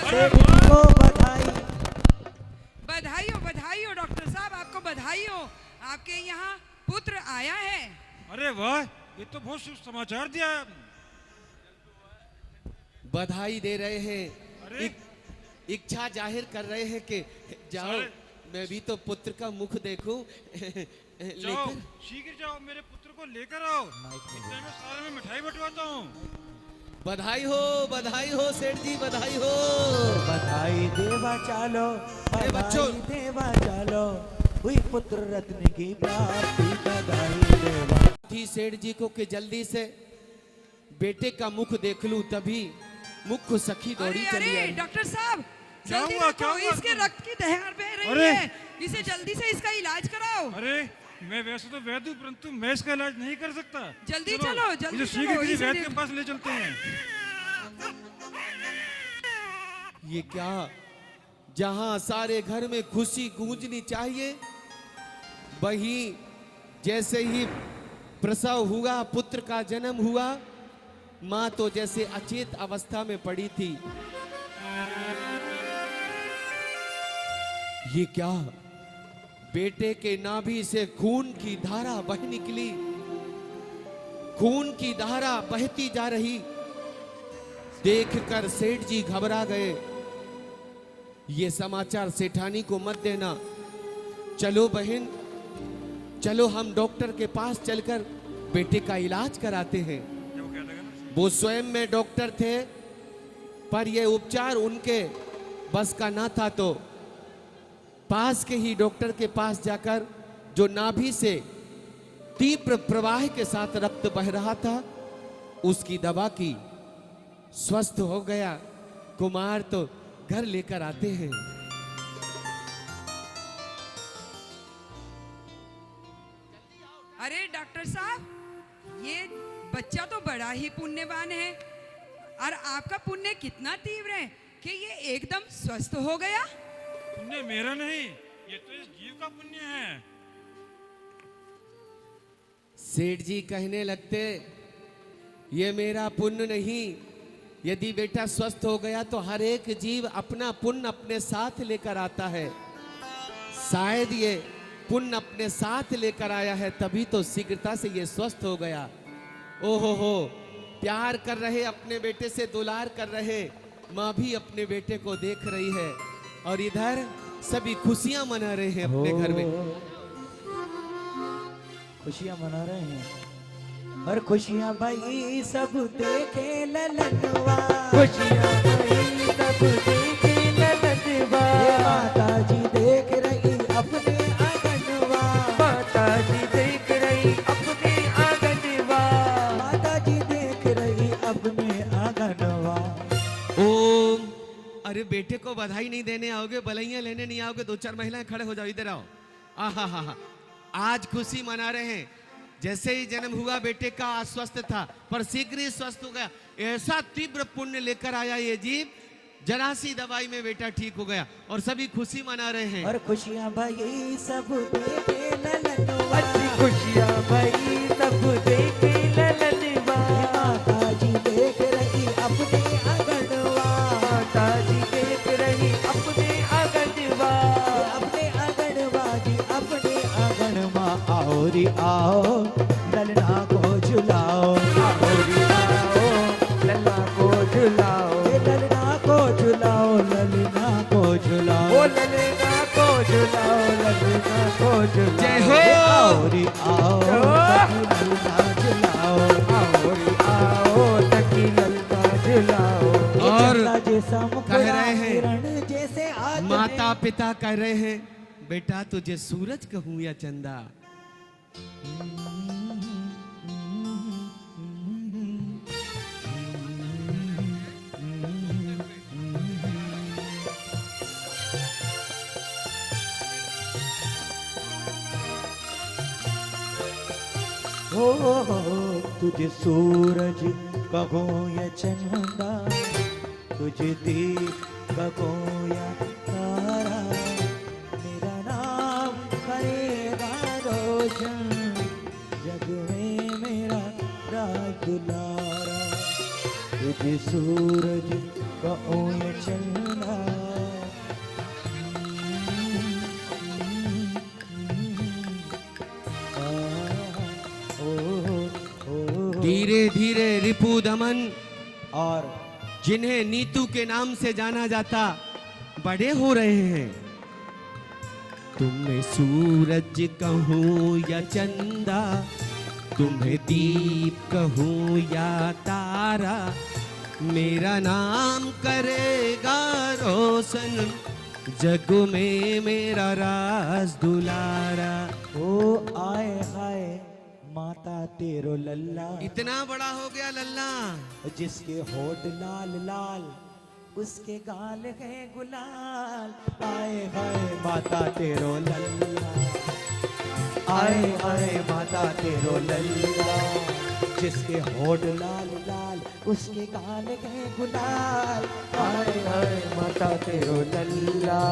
सेठ जी को बधाई। बधाई हो डॉक्टर साहब, आपको बधाई हो। आपके यहाँ पुत्र आया है। अरे वाह, ये तो बहुत शुभ समाचार दिया है आपने। बधाई दे रहे हैं, अरे इच्छा जाहिर कर रहे हैं कि जाओ मैं भी तो पुत्र का मुख देखूं। जाओ शीघ्र जाओ, मेरे पुत्र को लेकर आओ, इतने में सारे में मिठाई बंटवाता हूँ। बधाई हो सेठ जी, बधाई हो। बधाई देवा चालो, बच्चों। बधाई देवा चालो, हुई पुत्र रत्न की प्राप्ति, बधाई देवा। थी सेठ जी को कि जल्दी से बेटे का मुख देख लूं, तभी मुख सखी दौड़ी चली अरे आई। डॉक्टर साहब, क्या जल्दी हुआ, देखो, क्या हुआ? इसके रक्त की धार बह रही अरे! है। इसे जल्दी से इसका इलाज कराओ। अरे मैं वैसे तो वैद्य हूँ, परंतु मैं इसका इलाज नहीं कर सकता। जल्दी चलो, जल्दी इसे शीघ्र चलो, किसी इसे वैद्य ले- के पास ले चलते हैं। ये क्या, जहां सारे घर में खुशी गूंजनी चाहिए, वही जैसे ही प्रसव हुआ, पुत्र का जन्म हुआ, मां तो जैसे अचेत अवस्था में पड़ी थी। ये क्या, बेटे के नाभि से खून की धारा बह निकली, खून की धारा बहती जा रही। देखकर सेठ जी घबरा गए। ये समाचार सेठानी को मत देना। चलो बहन, चलो हम डॉक्टर के पास चलकर बेटे का इलाज कराते हैं। वो स्वयं में डॉक्टर थे, पर ये उपचार उनके बस का ना था, तो पास के ही डॉक्टर के पास जाकर जो नाभि से तीव्र प्रवाह के साथ रक्त बह रहा था, उसकी दवा की, स्वस्थ हो गया। कुमार तो घर लेकर आते हैं। अरे डॉक्टर साहब, ये बच्चा तो बड़ा ही पुण्यवान है, और आपका पुण्य कितना तीव्र है कि ये एकदम स्वस्थ हो गया। पुण्य मेरा नहीं, ये तो इस जीव का पुण्य है। सेठ जी कहने लगते, ये मेरा पुण्य नहीं, यदि बेटा स्वस्थ हो गया तो हर एक जीव अपना पुण्य अपने साथ लेकर आता है। शायद ये पुण्य अपने साथ लेकर आया है, तभी तो शीघ्रता से ये स्वस्थ हो गया। ओहो हो, प्यार कर रहे, अपने बेटे से दुलार कर रहे, माँ भी अपने बेटे को देख रही है, और इधर सभी खुशियां मना रहे हैं अपने घर में। खुशियां मना रहे हैं, और खुशियां भाई सब देखे ललनवा, खुशियां भाई सब देखे ललनवा। माता जी देख रही अपने आंगनवा, माता जी देख रही अपने आंगनवा, माता जी देख रही अपने आंगनवा। ओम, अरे बेटे को बधाई नहीं देने आओगे, बलैया लेने नहीं आओगे? दो चार महिलाएं खड़े हो जाओ, इधर आओ। आहा हा हा, आज खुशी मना रहे हैं। जैसे ही जन्म हुआ बेटे का अस्वस्थ था, पर शीघ्र ही स्वस्थ हो गया। ऐसा तीव्र पुण्य लेकर आया ये जीव, जरा सी दवाई में बेटा ठीक हो गया, और सभी खुशी मना रहे हैं। और खुशियां भाई सब देखे ललनवा, खुशियां भाई सब देखे ललनवा। माता जी देख रही अपने आंगनवा, माता जी देख रही अपने आंगनवा, अपने आंगनवा जी अपने आंगनवा। आओ रे आओ, ललना को झुलाओ, आओ रे आओ, ललना को झुलाओ, ललना को झुलाओ, ललना को झुलाओ, ललना को झुलाओ, ललना को झुलाओ। जय हो। आओ रे आओ, ललना झुलाओ, आओ रे आओ, तकी ललना झुलाओ। और जैसा कह रहे हैं, किरण जैसे आज माता पिता कह रहे हैं, बेटा तुझे सूरज कहूं या चंदा? हो तुझे सूरज कहूँ या चंदा, तुझ दीपकों या तारा, मेरा नाम करेगा रोशन, जग में मेरा राज दुलारा। तुझ सूरज का ओय चलना, धीरे धीरे रिपु दमन और जिन्हें नीतू के नाम से जाना जाता बड़े हो रहे हैं। तुम्हें सूरज कहूँ या चंदा, तुम्हें दीप कहूँ या तारा, मेरा नाम करेगा रोशन, जग में मेरा राज दुलारा। ओ आए हाय माता तेरो लल्ला, इतना बड़ा हो गया लल्ला, जिसके होठ लाल लाल उसके गाल है गुलाल। आए हाय माता तेरो लल्ला, आए हाय माता तेरो लल्ला, जिसके होठ लाल लाल उसके गाल है गुलाल। आए हाय माता तेरो लल्ला।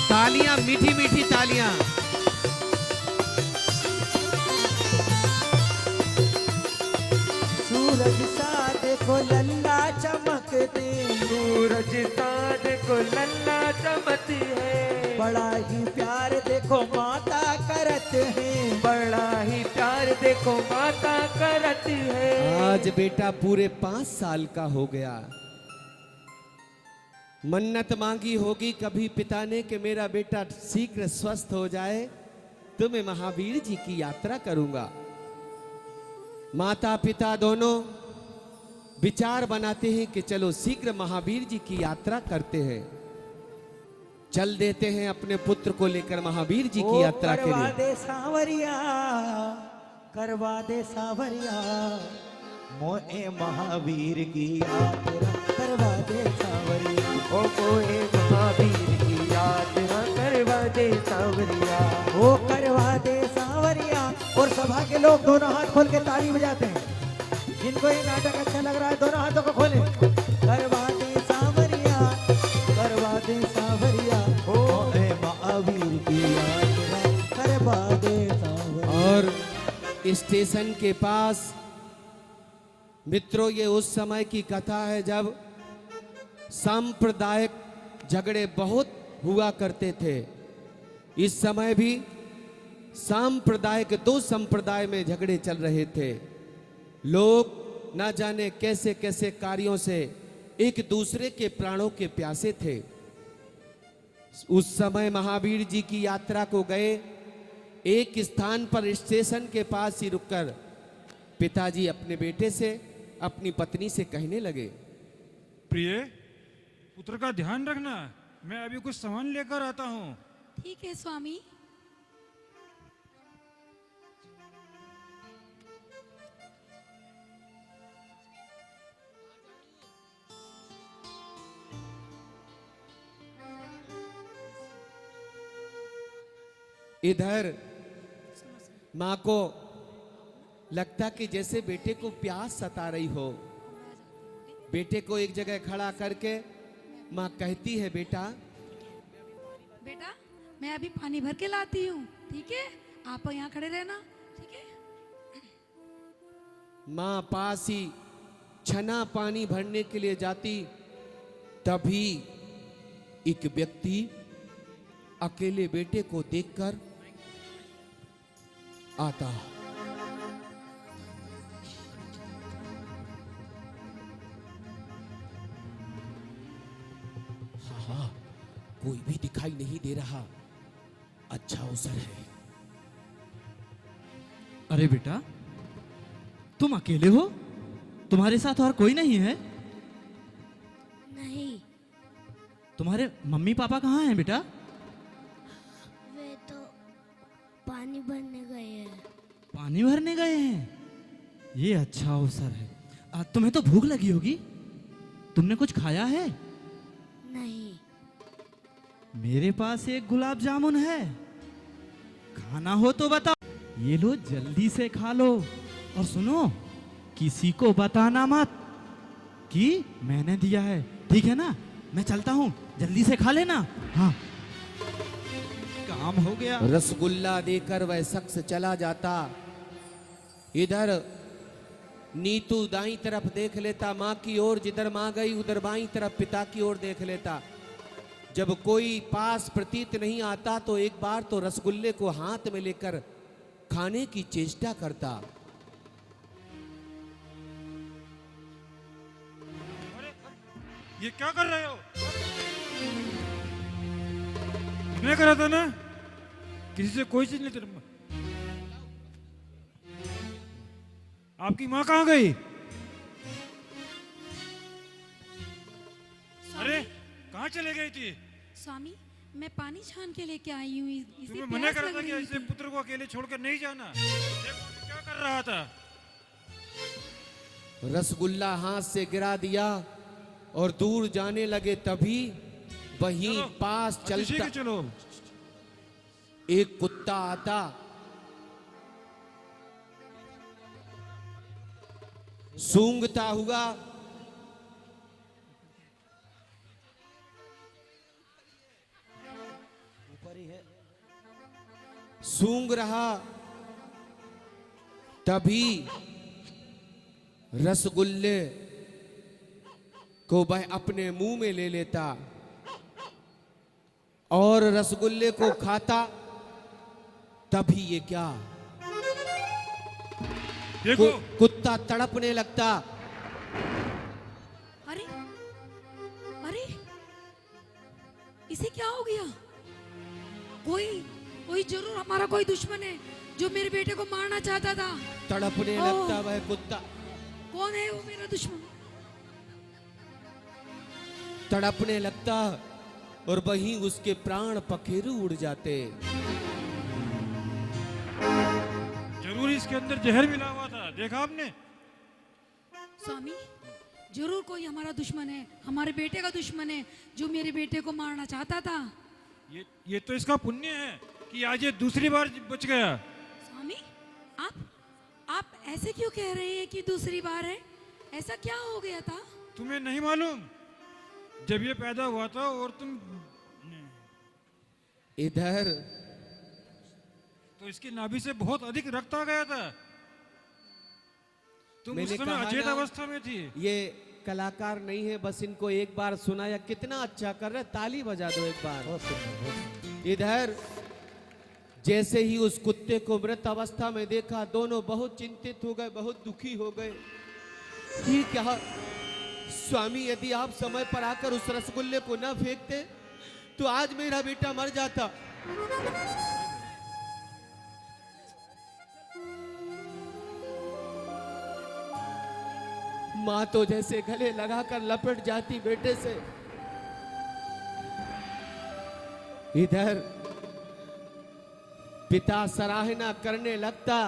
तालियां, मीठी मीठी तालियां। सूरज सा देखो लल्ला चमकते, सूरज सा देखो लल्ला चमकती है, बड़ा ही प्यार देखो माता करत है, बड़ा ही प्यार देखो माता करती है। आज बेटा पूरे 5 साल का हो गया। मन्नत मांगी होगी कभी पिता ने कि मेरा बेटा शीघ्र स्वस्थ हो जाए तो मैं महावीर जी की यात्रा करूंगा। माता पिता दोनों विचार बनाते हैं कि चलो शीघ्र महावीर जी की यात्रा करते हैं। चल देते हैं अपने पुत्र को लेकर महावीर जी की यात्रा के करवा लिए। दे सांवरिया, करवा दे सांवरिया, मोए महावीर की यात्रा करवा दे सांवरिया। ओ कोई महावीर की यात्रा करवा दे सांवरिया, ओ करवा दे सांवरिया। और सभा के लोग दोनों हाथ खोल के ताली बजाते हैं। जिनको ये नाटक अच्छा लग रहा है दोनों हाथों को खोले। करवा दे सांवरिया, करवा दे सांवरिया, मोए महावीर की यात्रा करवा दे सांवरिया। और स्टेशन के पास मित्रों ये उस समय की कथा है जब सांप्रदायिक झगड़े बहुत हुआ करते थे। इस समय भी सांप्रदायिक 2 संप्रदाय में झगड़े चल रहे थे। लोग न जाने कैसे कैसे कार्यों से एक दूसरे के प्राणों के प्यासे थे। उस समय महावीर जी की यात्रा को गए, एक स्थान पर स्टेशन के पास ही रुककर पिताजी अपने बेटे से, अपनी पत्नी से कहने लगे, प्रिय पुत्र का ध्यान रखना, मैं अभी कुछ सामान लेकर आता हूँ। ठीक है स्वामी। इधर माँ को लगता कि जैसे बेटे को प्यास सता रही हो। बेटे को एक जगह खड़ा करके माँ कहती है, बेटा बेटा मैं अभी पानी भर के लाती हूँ, ठीक है? आप यहाँ खड़े रहना, ठीक है? माँ पास ही छना पानी भरने के लिए जाती, तभी एक व्यक्ति अकेले बेटे को देखकर आता। हाँ, कोई भी दिखाई नहीं दे रहा। अच्छा अवसर है। अरे बेटा, तुम अकेले हो? तुम्हारे साथ और कोई नहीं है? नहीं, तुम्हारे मम्मी पापा कहाँ हैं बेटा? वे तो पानी भरने गए हैं। पानी भरने गए हैं? ये अच्छा अवसर है। तुम्हें तो भूख लगी होगी, तुमने कुछ खाया है? नहीं, मेरे पास एक गुलाब जामुन है, खाना हो तो बताओ। ये लो, जल्दी से खा लो। और सुनो, किसी को बताना मत, कि मैंने दिया है, ठीक है ना? मैं चलता हूँ, जल्दी से खा लेना। हाँ, काम हो गया। रसगुल्ला देकर वह शख्स चला जाता। इधर नीतू दाईं तरफ देख लेता माँ की ओर, जिधर माँ गई उधर बाईं तरफ पिता की ओर देख लेता। जब कोई पास प्रतीत नहीं आता तो एक बार तो रसगुल्ले को हाथ में लेकर खाने की चेष्टा करता। ये क्या कर रहे हो? मैं करा था ना, किसी से कोई चीज नहीं तेरे। आपकी माँ कहाँ गई? अरे कहाँ चले गई थी? स्वामी, मैं पानी छान के लेके आई हूँ। तुम्हें मना करा था कि ऐसे पुत्र को अकेले छोड़कर नहीं जाना। देखो क्या कर रहा था। रसगुल्ला हाथ से गिरा दिया और दूर जाने लगे। तभी वहीं पास चलता चलो। एक कुत्ता आता, सूंघता हुआ सूंघ रहा। तभी रसगुल्ले को वह अपने मुंह में ले लेता और रसगुल्ले को खाता। तभी ये क्या, देखो कुत्ता तड़पने लगता। अरे अरे, इसे क्या हो गया? कोई जरूर हमारा कोई दुश्मन है जो मेरे बेटे को मारना चाहता था। तड़पने लगता वह कुत्ता। कौन है वो मेरा दुश्मन? तड़पने लगता और वहीं उसके प्राण पखेरु उड़ जाते। जरूर इसके अंदर जहर मिला हुआ था, देखा आपने? स्वामी, जरूर कोई हमारा दुश्मन है, हमारे बेटे का दुश्मन है जो मेरे बेटे को मारना चाहता था। ये तो इसका पुण्य है कि आज ये दूसरी बार बच गया। स्वामी, आप ऐसे क्यों कह रहे हैं कि दूसरी बार है? ऐसा क्या हो गया था? तुम्हें नहीं मालूम? जब ये पैदा हुआ था और तुम इधर तो इसकी नाभि से बहुत अधिक रक्त आ गया था। तुम उस मैंने समय कहा अचेत ना, अवस्था में थी। ये कलाकार नहीं है, बस इनको एक बार सुनाया। कितना अच्छा कर रहे, ताली बजा दो एक बार। इधर जैसे ही उस कुत्ते को मृत अवस्था में देखा, दोनों बहुत चिंतित हो गए, बहुत दुखी हो गए। ये क्या स्वामी, यदि आप समय पर आकर उस रसगुल्ले को न फेंकते तो आज मेरा बेटा मर जाता। माँ तो जैसे गले लगाकर लपट जाती बेटे से। इधर पिता सराहना करने लगता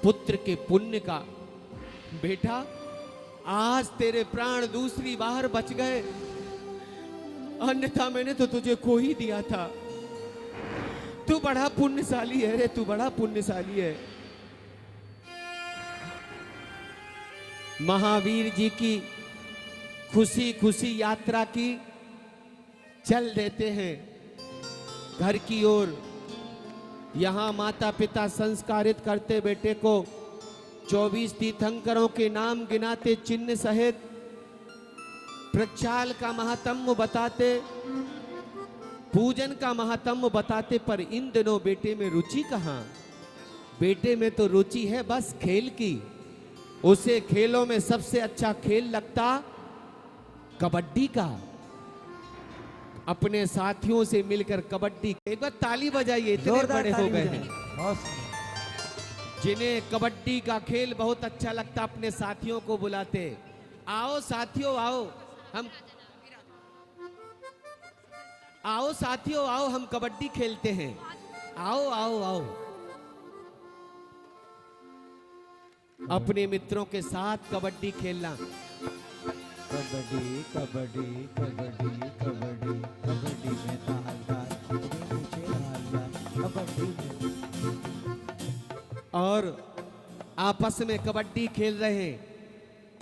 पुत्र के पुण्य का। बेटा, आज तेरे प्राण दूसरी बार बच गए, अन्यथा मैंने तो तुझे खो ही दिया था। तू बड़ा पुण्यशाली है रे, तू बड़ा पुण्यशाली है। महावीर जी की खुशी खुशी यात्रा की चल देते हैं घर की ओर। यहां माता पिता संस्कारित करते बेटे को, 24 तीर्थंकरों के नाम गिनाते, चिन्ह सहित प्रक्षाल का महात्म्य बताते, पूजन का महात्म्य बताते। पर इन दिनों बेटे में रुचि कहां? बेटे में तो रुचि है बस खेल की। उसे खेलों में सबसे अच्छा खेल लगता कबड्डी का। अपने साथियों से मिलकर कबड्डी, एक बार ताली बजाइए, इतने बड़े हो गए हैं जिन्हें कबड्डी का खेल बहुत अच्छा लगता, अपने साथियों को बुलाते। आओ साथियों आओ, आओ साथियों आओ, हम कबड्डी खेलते हैं। आओ आओ आओ। अपने मित्रों के साथ कबड्डी खेलना। कबड्डी कबड्डी कबड्डी कबड्डी कबड्डी में तालदार, कबड्डी में। और आपस में कबड्डी खेल रहे हैं।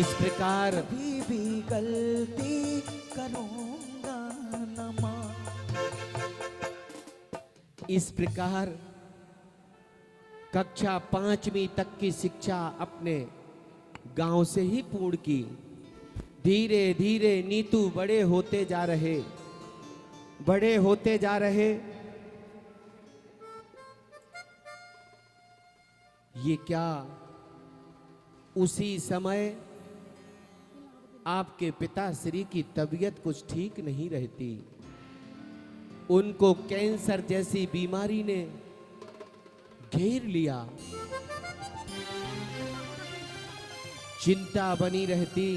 इस प्रकार कभी भी गलती करूंगा न मां। इस प्रकार कक्षा 5वीं तक की शिक्षा अपने गांव से ही पूर्ण की। धीरे धीरे नीतू बड़े होते जा रहे, बड़े होते जा रहे। ये क्या उसी समय आपके पिताश्री की तबीयत कुछ ठीक नहीं रहती। उनको कैंसर जैसी बीमारी ने घेर लिया। चिंता बनी रहती।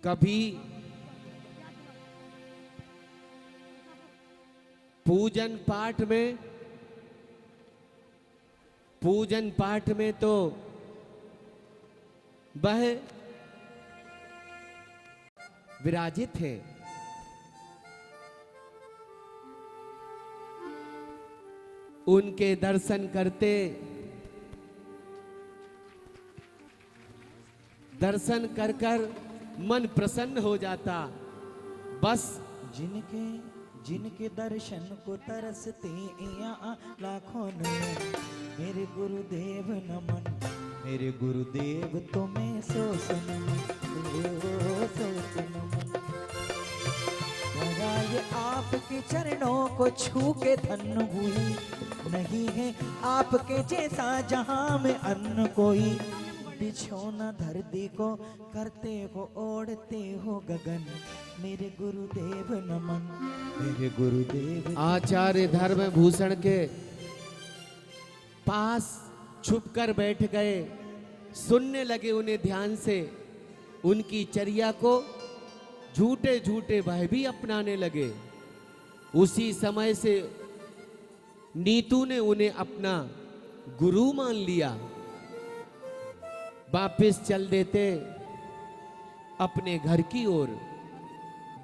कभी पूजन पाठ में तो वह विराजित है। उनके दर्शन करते, दर्शन कर कर मन प्रसन्न हो जाता। बस जिनके दर्शन को तरसते यहाँ लाखों ने, मेरे गुरुदेव नमन, मेरे गुरुदेव तुम्हें सोच नमन, सोच नमन। जरा ये आपके चरणों को छू के धन्य हुई, नहीं है आपके जैसा जहां में अन्न कोई। बिछौना धरती को करते हो ओढ़ते हो गगन, मेरे गुरुदेव नमन, मेरे गुरुदेव। आचार्य धर्म भूषण के पास छुपकर बैठ गए, सुनने लगे उन्हें ध्यान से। उनकी चर्या को झूठे झूठे वह भी अपनाने लगे। उसी समय से नीतू ने उन्हें अपना गुरु मान लिया। वापिस चल देते अपने घर की ओर।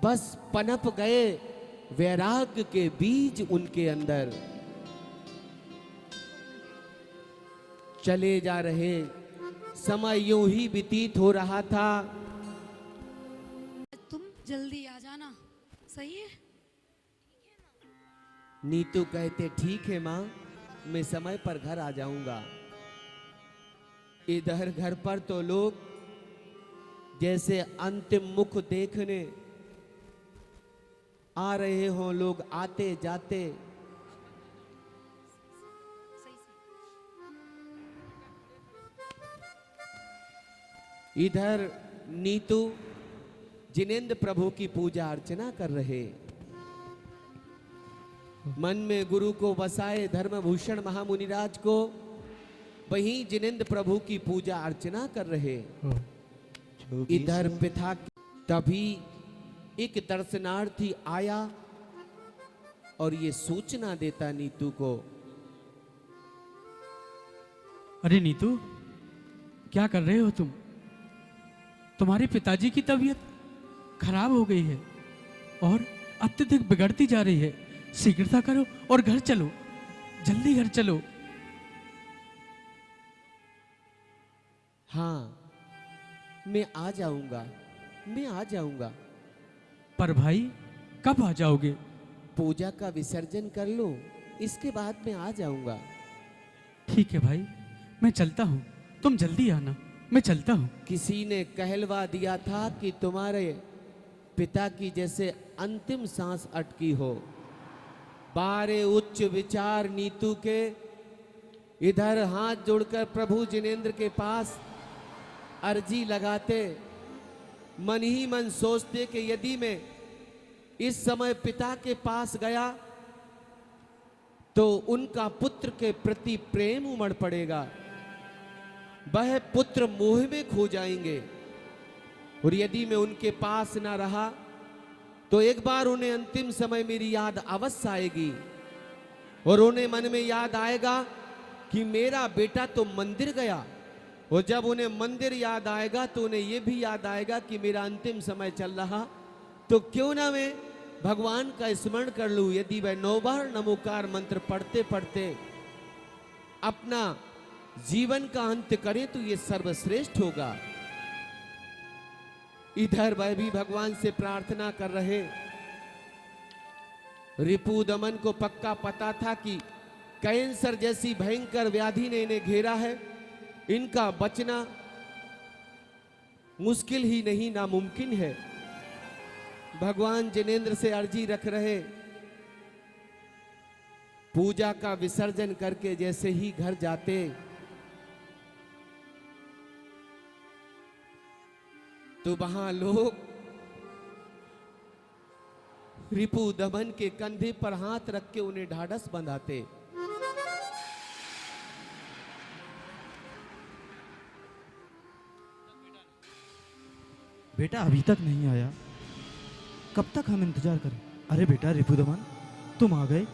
बस पनप गए वैराग्य के बीज उनके अंदर। चले जा रहे, समय यूं ही व्यतीत हो रहा था। तुम जल्दी आ जाना, सही है? नीतू कहते ठीक है माँ, मैं समय पर घर आ जाऊंगा। इधर घर पर तो लोग जैसे अंतिम मुख देखने आ रहे हों, लोग आते जाते। इधर नीतू जिनेंद्र प्रभु की पूजा अर्चना कर रहे। मन में गुरु को बसाए धर्मभूषण महामुनिराज को, वहीं जिनेंद्र प्रभु की पूजा अर्चना कर रहे। इधर पिता, तभी एक दर्शनार्थी आया और ये सूचना देता नीतू को। अरे नीतू, क्या कर रहे हो तुम? तुम्हारे पिताजी की तबीयत खराब हो गई है और अत्यधिक बिगड़ती जा रही है। शीघ्रता करो और घर चलो, जल्दी घर चलो। हाँ, मैं आ जाऊंगा, मैं आ जाऊंगा। पर भाई, कब आ जाओगे? पूजा का विसर्जन कर लो, इसके बाद मैं आ जाऊंगा। ठीक है भाई, मैं चलता हूँ, तुम जल्दी आना, मैं चलता हूँ। किसी ने कहलवा दिया था कि तुम्हारे पिता की जैसे अंतिम सांस अटकी हो। बारे उच्च विचार नीतू के। इधर हाथ जोड़कर प्रभु जिनेंद्र के पास अर्जी लगाते, मन ही मन सोचते कि यदि मैं इस समय पिता के पास गया तो उनका पुत्र के प्रति प्रेम उमड़ पड़ेगा, वह पुत्र मोह में खो जाएंगे। और यदि मैं उनके पास ना रहा तो एक बार उन्हें अंतिम समय मेरी याद अवश्य आएगी और उन्हें मन में याद आएगा कि मेरा बेटा तो मंदिर गया। और जब उन्हें मंदिर याद आएगा तो उन्हें यह भी याद आएगा कि मेरा अंतिम समय चल रहा, तो क्यों ना मैं भगवान का स्मरण कर लूं। यदि वह 9 बार नमोकार मंत्र पढ़ते पढ़ते अपना जीवन का अंत करें तो ये सर्वश्रेष्ठ होगा। इधर वह भी भगवान से प्रार्थना कर रहे। रिपुदमन को पक्का पता था कि कैंसर जैसी भयंकर व्याधि ने इन्हें घेरा है, इनका बचना मुश्किल ही नहीं नामुमकिन है। भगवान जिनेंद्र से अर्जी रख रहे, पूजा का विसर्जन करके जैसे ही घर जाते तो वहां लोग रिपुदमन के कंधे पर हाथ रख के उन्हें ढाढ़स बंधाते। बेटा अभी तक नहीं आया, कब तक हम इंतजार करें? अरे बेटा रिपुदमन, तुम आ गए।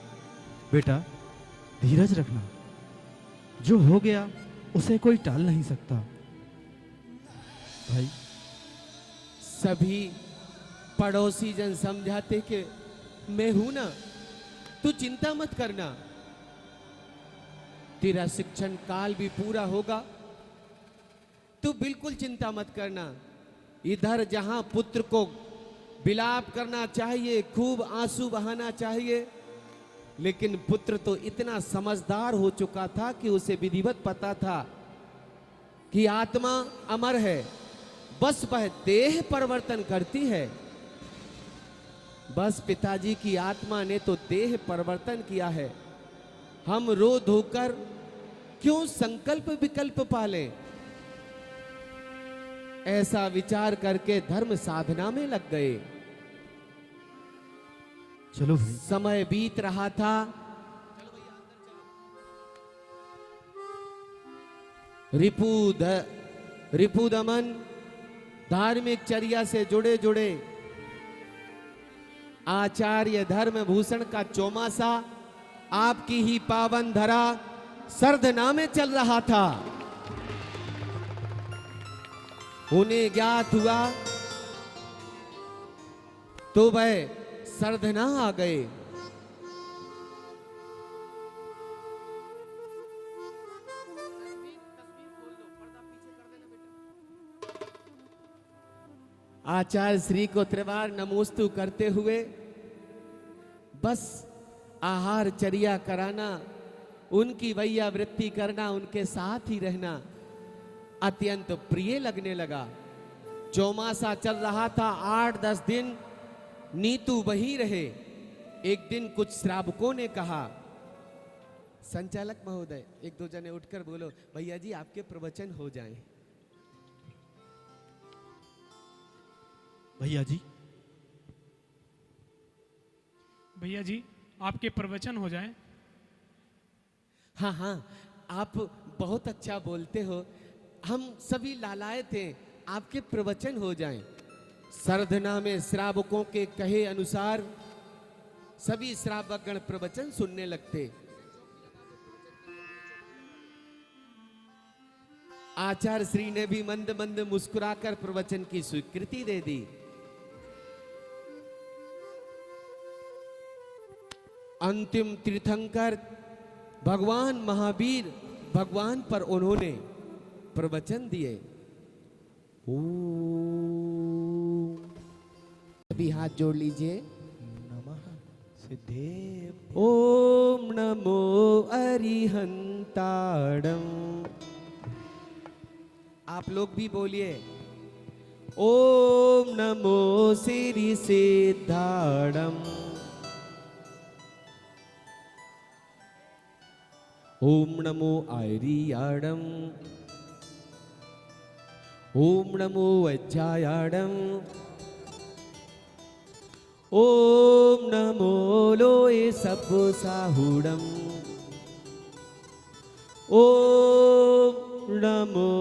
बेटा धीरज रखना, जो हो गया उसे कोई टाल नहीं सकता। भाई सभी पड़ोसी जन समझाते कि मैं हूं ना, तू चिंता मत करना, तेरा शिक्षण काल भी पूरा होगा, तू बिल्कुल चिंता मत करना। इधर जहां पुत्र को विलाप करना चाहिए, खूब आंसू बहाना चाहिए, लेकिन पुत्र तो इतना समझदार हो चुका था कि उसे विधिवत पता था कि आत्मा अमर है, बस वह देह परिवर्तन करती है। बस पिताजी की आत्मा ने तो देह परिवर्तन किया है, हम रो धोकर क्यों संकल्प विकल्प पालें। ऐसा विचार करके धर्म साधना में लग गए। चलो भाई। समय बीत रहा था। रिपुदमन धार्मिक चर्या से जुड़े जुड़े आचार्य धर्मभूषण का चौमासा आपकी ही पावन धरा सरधना में चल रहा था। उन्हें ज्ञात हुआ तो वह सरधना आ गए। आचार्य श्री को त्रिवार नमोस्तु करते हुए बस आहार चर्या कराना, उनकी वैया वृत्ति करना, उनके साथ ही रहना अत्यंत प्रिय लगने लगा। चौमासा चल रहा था, 8-10 दिन नीतू वही रहे। एक दिन कुछ श्रावकों ने कहा, संचालक महोदय, एक दो जने उठकर बोलो, भैया जी आपके प्रवचन हो जाएं। भैया जी, भैया जी आपके प्रवचन हो जाएं। हाँ हाँ, आप बहुत अच्छा बोलते हो, हम सभी लालायत हैं, आपके प्रवचन हो जाएं। सरधना में श्रावकों के कहे अनुसार सभी श्रावकगण प्रवचन सुनने लगते। आचार्य श्री ने भी मंद मंद मुस्कुराकर प्रवचन की स्वीकृति दे दी। अंतिम तीर्थंकर भगवान महावीर भगवान पर उन्होंने प्रवचन दिए। अभी हाथ जोड़ लीजिए। नमः सिद्धे ओम नमो अरिहंताड़म। आप लोग भी बोलिए, ओम नमो श्री सिद्धाड़म। ओम नमो आर्याड़म। ओम नमो वज्रायाड़म। ओम नमो लोए सब साहुड़म। ओम नमो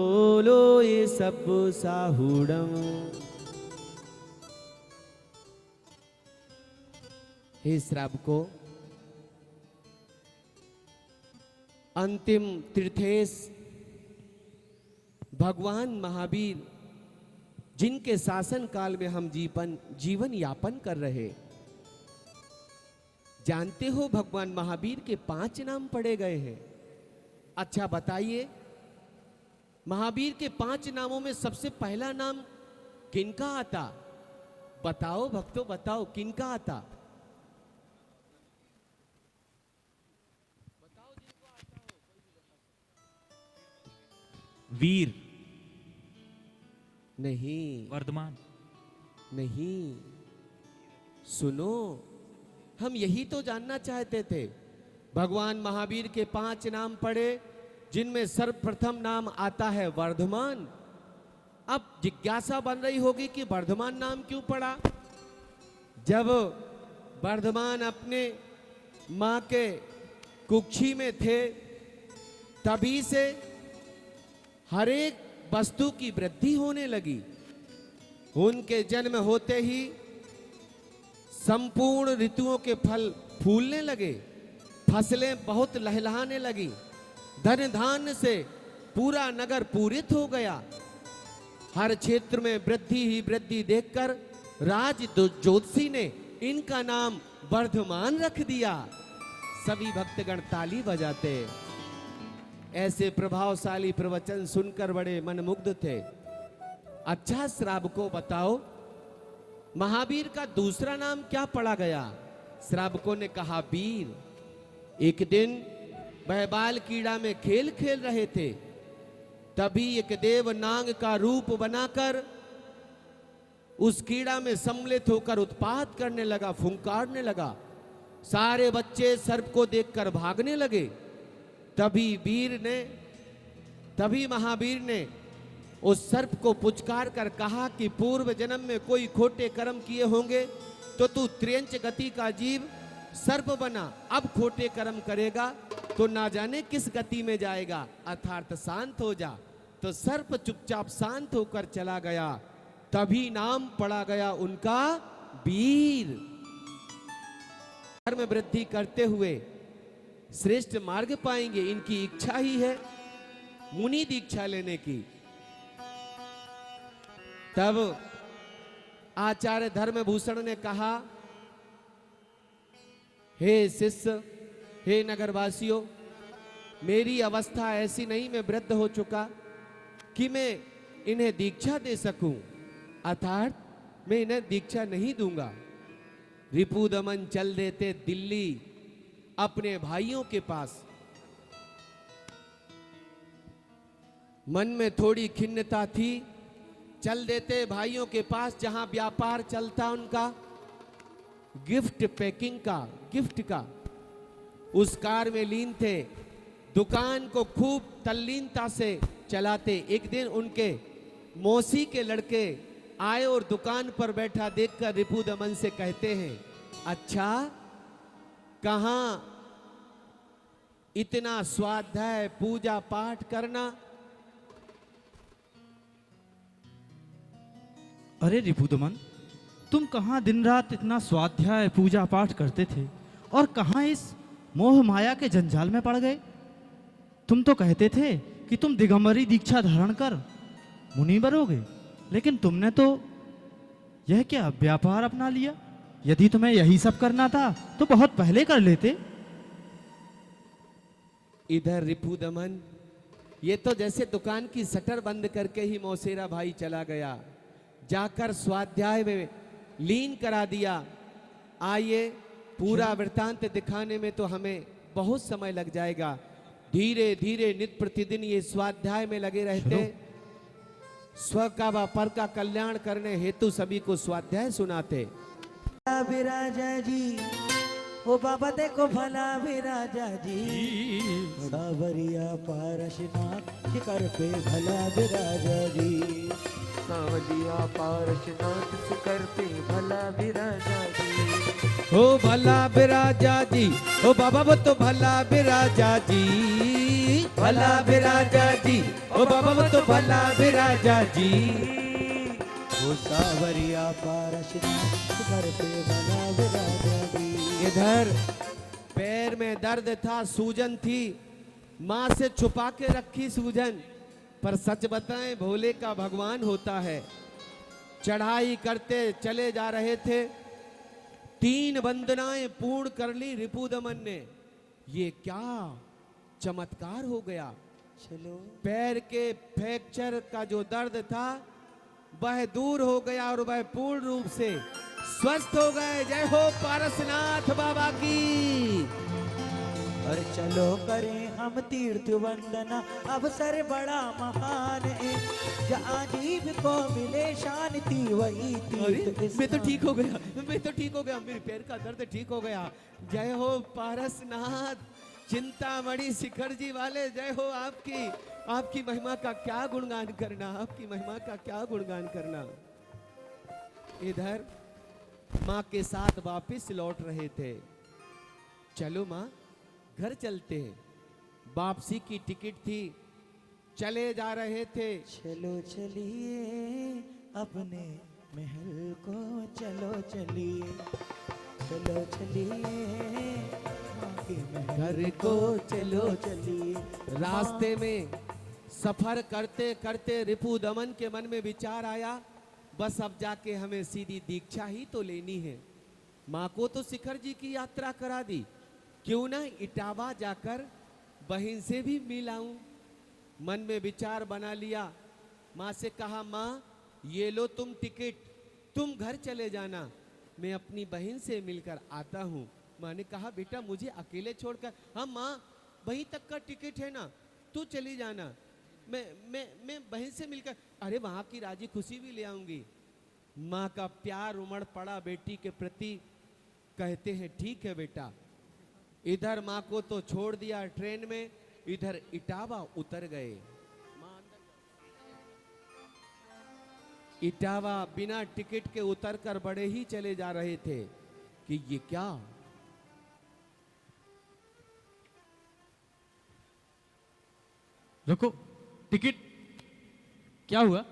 लोए सब साहुड़म। हे श्रावको, अंतिम तीर्थेश भगवान महावीर जिनके शासन काल में हम जीवन यापन कर रहे, जानते हो भगवान महावीर के 5 नाम पढ़े गए हैं। अच्छा बताइए, महावीर के 5 नामों में सबसे पहला नाम किनका आता? बताओ भक्तों, बताओ किनका आता? वीर नहीं, वर्धमान नहीं, सुनो, हम यही तो जानना चाहते थे। भगवान महावीर के 5 नाम पढ़े, जिनमें सर्वप्रथम नाम आता है वर्धमान। अब जिज्ञासा बन रही होगी कि वर्धमान नाम क्यों पड़ा? जब वर्धमान अपने मां के कुक्षी में थे, तभी से हर एक वस्तु की वृद्धि होने लगी। उनके जन्म होते ही संपूर्ण ऋतुओं के फल फूलने लगे, फसलें बहुत लहलहाने लगी, धन धान्य से पूरा नगर पूरित हो गया। हर क्षेत्र में वृद्धि ही वृद्धि देखकर राज ज्योतिषी ने इनका नाम वर्धमान रख दिया। सभी भक्तगण ताली बजाते। ऐसे प्रभावशाली प्रवचन सुनकर बड़े मनमुग्ध थे। अच्छा श्रावको, बताओ महावीर का दूसरा नाम क्या पड़ा गया? श्रावकों ने कहा वीर। एक दिन वह बाल कीड़ा में खेल खेल रहे थे, तभी एक देव नाग का रूप बनाकर उस कीड़ा में सम्मिलित होकर उत्पात करने लगा, फुंकारने लगा। सारे बच्चे सर्प को देखकर भागने लगे। तभी महावीर ने उस सर्प को पुचकार कर कहा कि पूर्व जन्म में कोई खोटे कर्म किए होंगे तो तू त्र्यंच गति का जीव सर्प बना। अब खोटे कर्म करेगा तो ना जाने किस गति में जाएगा, अर्थात शांत हो जा। तो सर्प चुपचाप शांत होकर चला गया। तभी नाम पड़ा गया उनका वीर। धर्म वृद्धि करते हुए श्रेष्ठ मार्ग पाएंगे, इनकी इच्छा ही है मुनि दीक्षा लेने की। तब आचार्य धर्मभूषण ने कहा, हे शिष्य, हे नगरवासियों, मेरी अवस्था ऐसी नहीं, मैं वृद्ध हो चुका कि मैं इन्हें दीक्षा दे सकूं, अर्थात मैं इन्हें दीक्षा नहीं दूंगा। रिपुदमन चल देते दिल्ली अपने भाइयों के पास। मन में थोड़ी खिन्नता थी, चल देते भाइयों के पास जहां व्यापार चलता उनका गिफ्ट पैकिंग का, गिफ्ट का। उस कार में लीन थे, दुकान को खूब तल्लीनता से चलाते। एक दिन उनके मौसी के लड़के आए और दुकान पर बैठा देखकर रिपुदमन से कहते हैं, अच्छा कहां इतना स्वाध्याय पूजा पाठ करना? अरे रिपुदमन, तुम कहाँ दिन रात इतना स्वाध्याय पूजा पाठ करते थे और कहाँ इस मोह माया के जंजाल में पड़ गए? तुम तो कहते थे कि तुम दिगंबरी दीक्षा धारण कर मुनि बनोगे, लेकिन तुमने तो यह क्या व्यापार अपना लिया? यदि तुम्हें यही सब करना था तो बहुत पहले कर लेते। इधर रिपुदमन, ये तो जैसे दुकान की शटर बंद करके ही मौसेरा भाई चला गया, जाकर स्वाध्याय में लीन करा दिया। आइए, पूरा वृत्तांत दिखाने में तो हमें बहुत समय लग जाएगा। धीरे धीरे नित्य प्रतिदिन ये स्वाध्याय में लगे रहते, स्व का व पर का कल्याण करने हेतु सभी को स्वाध्याय सुनाते। विराजा जी, ओ बाबा देखो भला विराजा जी, सावरिया पारशनाथ शिखर पे भला विराजा जी, सावरिया पारशनाथ शिखर पे भला विराजा जी। हो भला विराजा जी, ओ बाबा वो तो भला विराजा जी, भला विराजा जी, ओ बाबा वो तो भला विराजा जी। ओ सावरिया पारशनाथ शिखर पे भला विराजा जी। इधर पैर में दर्द था, सूजन थी, माँ से छुपा के रखी सूजन, पर सच बताएं भोले का भगवान होता है। चढ़ाई करते चले जा रहे थे, 3 वंदनाएं पूर्ण कर ली रिपुदमन ने। ये क्या चमत्कार हो गया। चलो पैर के फ्रैक्चर का जो दर्द था वह दूर हो गया और वह पूर्ण रूप से स्वस्थ हो गए। जय हो पारसनाथ बाबा की। और चलो करें हम तीर्थ वंदना, अवसर बड़ा महान है, जहाँ जीव को मिले शांति वही तीर्थ। मैं तो ठीक हो गया, मैं तो ठीक हो गया, मेरे पैर का दर्द ठीक हो गया। जय हो पारसनाथ चिंतामणि शिखर जी वाले, जय हो आपकी। आपकी महिमा का क्या गुणगान करना, आपकी महिमा का क्या गुणगान करना। इधर माँ के साथ वापस लौट रहे थे। चलो माँ घर चलते हैं, वापसी की टिकट थी, चले जा रहे थे। चलो चलिए अपने महल को, चलो चलिए, चलो चलिए माँ के महल को, चलो चलिए। रास्ते में सफर करते करते रिपु दमन के मन में विचार आया, बस अब जाके हमें सीधी दीक्षा ही तो लेनी है। माँ को तो शिखर जी की यात्रा करा दी, क्यों ना इटावा जाकर बहन से भी मिल आऊं। मन में विचार बना लिया। माँ से कहा, माँ ये लो तुम टिकट, तुम घर चले जाना, मैं अपनी बहन से मिलकर आता हूँ। माँ ने कहा, बेटा मुझे अकेले छोड़कर। हाँ माँ वहीं तक का टिकट है ना, तू चली जाना, मैं बहन से मिलकर, अरे वहाँ की राजी खुशी भी ले आऊंगी। माँ का प्यार उमड़ पड़ा बेटी के प्रति। कहते हैं ठीक है बेटा। इधर माँ को तो छोड़ दिया ट्रेन में, इधर इटावा उतर गए। इटावा बिना टिकट के उतर कर बड़े ही चले जा रहे थे कि ये क्या। रुको, टिकट क्या हुआ?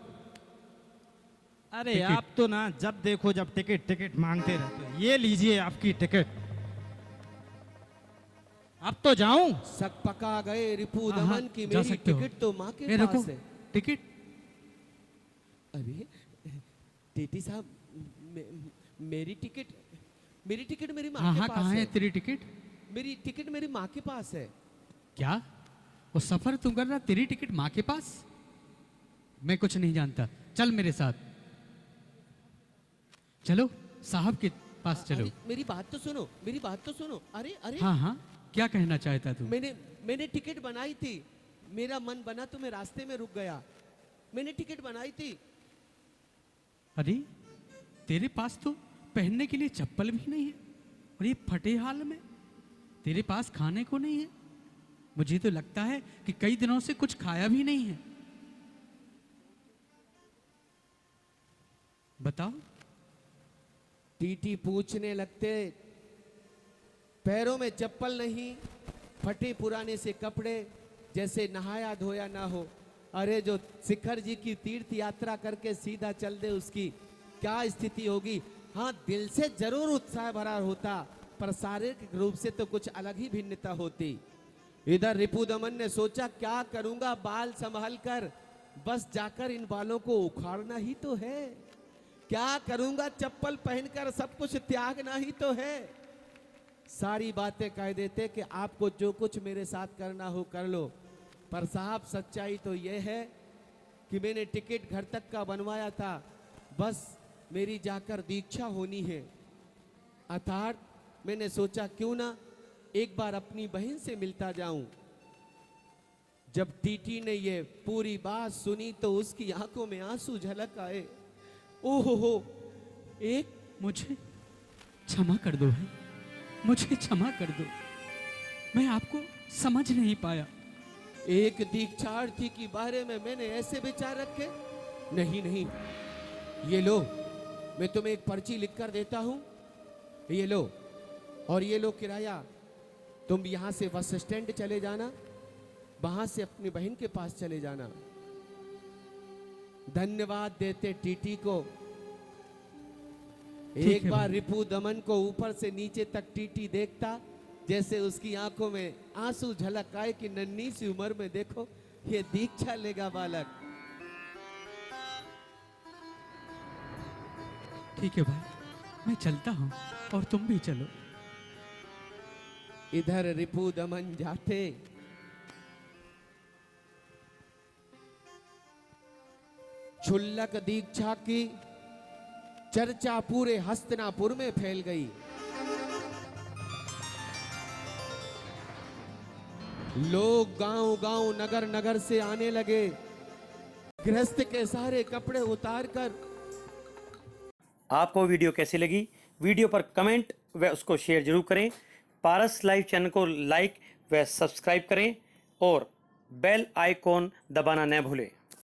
अरे आप तो ना जब देखो जब टिकट टिकट मांगते रहते हो। ये लीजिए आपकी टिकट। अब तो जाऊं? सक पका गए रिपु दमन की, मेरी टिकट तो माँ के पास है। टिकट? अरे टीटी साहब, मेरी टिकट मेरी माँ के पास कहाँ है तेरी टिकट? मेरी टिकट मेरी माँ के पास है। क्या वो सफर तुम कर रहा, तेरी टिकट माँ के पास? मैं कुछ नहीं जानता, चल मेरे साथ, चलो साहब के पास चलो। मेरी बात तो सुनो, मेरी बात तो सुनो। अरे अरे हाँ हाँ, क्या कहना चाहता तू? मैंने टिकट बनाई थी, मेरा मन बना तो मैं रास्ते में रुक गया। मैंने टिकट बनाई थी। अरे तेरे पास तो पहनने के लिए चप्पल भी नहीं है, और ये फटे हाल में तेरे पास खाने को नहीं है। मुझे तो लगता है कि कई दिनों से कुछ खाया भी नहीं है। बताओ। टीटी पूछने लगते, पैरों में चप्पल नहीं, फटे पुराने से कपड़े, जैसे नहाया धोया ना हो। अरे जो शिखर जी की तीर्थ यात्रा करके सीधा चल दे, उसकी क्या स्थिति होगी। हाँ दिल से जरूर उत्साह भरा होता, पर शारीरिक रूप से तो कुछ अलग ही भिन्नता होती। इधर रिपु दमन ने सोचा, क्या करूंगा बाल संभाल कर, बस जाकर इन बालों को उखाड़ना ही तो है। क्या करूंगा चप्पल पहनकर, सब कुछ त्यागना ही तो है। सारी बातें कह देते कि आपको जो कुछ मेरे साथ करना हो कर लो, पर साहब सच्चाई तो यह है कि मैंने टिकट घर तक का बनवाया था, बस मेरी जाकर दीक्षा होनी है। अर्थात मैंने सोचा क्यों ना एक बार अपनी बहन से मिलता जाऊं। जब टीटी ने ये पूरी बात सुनी तो उसकी आंखों में आंसू झलक आए। ओहो, एक मुझे क्षमा कर दो है, मुझे क्षमा कर दो, मैं आपको समझ नहीं पाया। एक दीक्षार्थी के बारे में मैंने ऐसे विचार रखे? नहीं नहीं, ये लो, मैं तुम्हें एक पर्ची लिख कर देता हूं, ये लो, और ये लो किराया। तुम यहां से बस स्टैंड चले जाना, वहां से अपनी बहन के पास चले जाना। धन्यवाद देते टीटी को। एक बार रिपु दमन को ऊपर से नीचे तक टीटी देखता, जैसे उसकी आंखों में आंसू झलक आए कि नन्ही सी उम्र में देखो ये दीक्षा लेगा बालक। ठीक है भाई, मैं चलता हूँ और तुम भी चलो। इधर रिपु दमन जाते, क्षुल्लक दीक्षा की चर्चा पूरे हस्तिनापुर में फैल गई। लोग गांव-गांव, नगर-नगर से आने लगे। गृहस्थ के सारे कपड़े उतारकर। आपको वीडियो कैसी लगी? वीडियो पर कमेंट व उसको शेयर जरूर करें। पारस लाइव चैनल को लाइक व सब्सक्राइब करें और बेल आइकॉन दबाना न भूलें।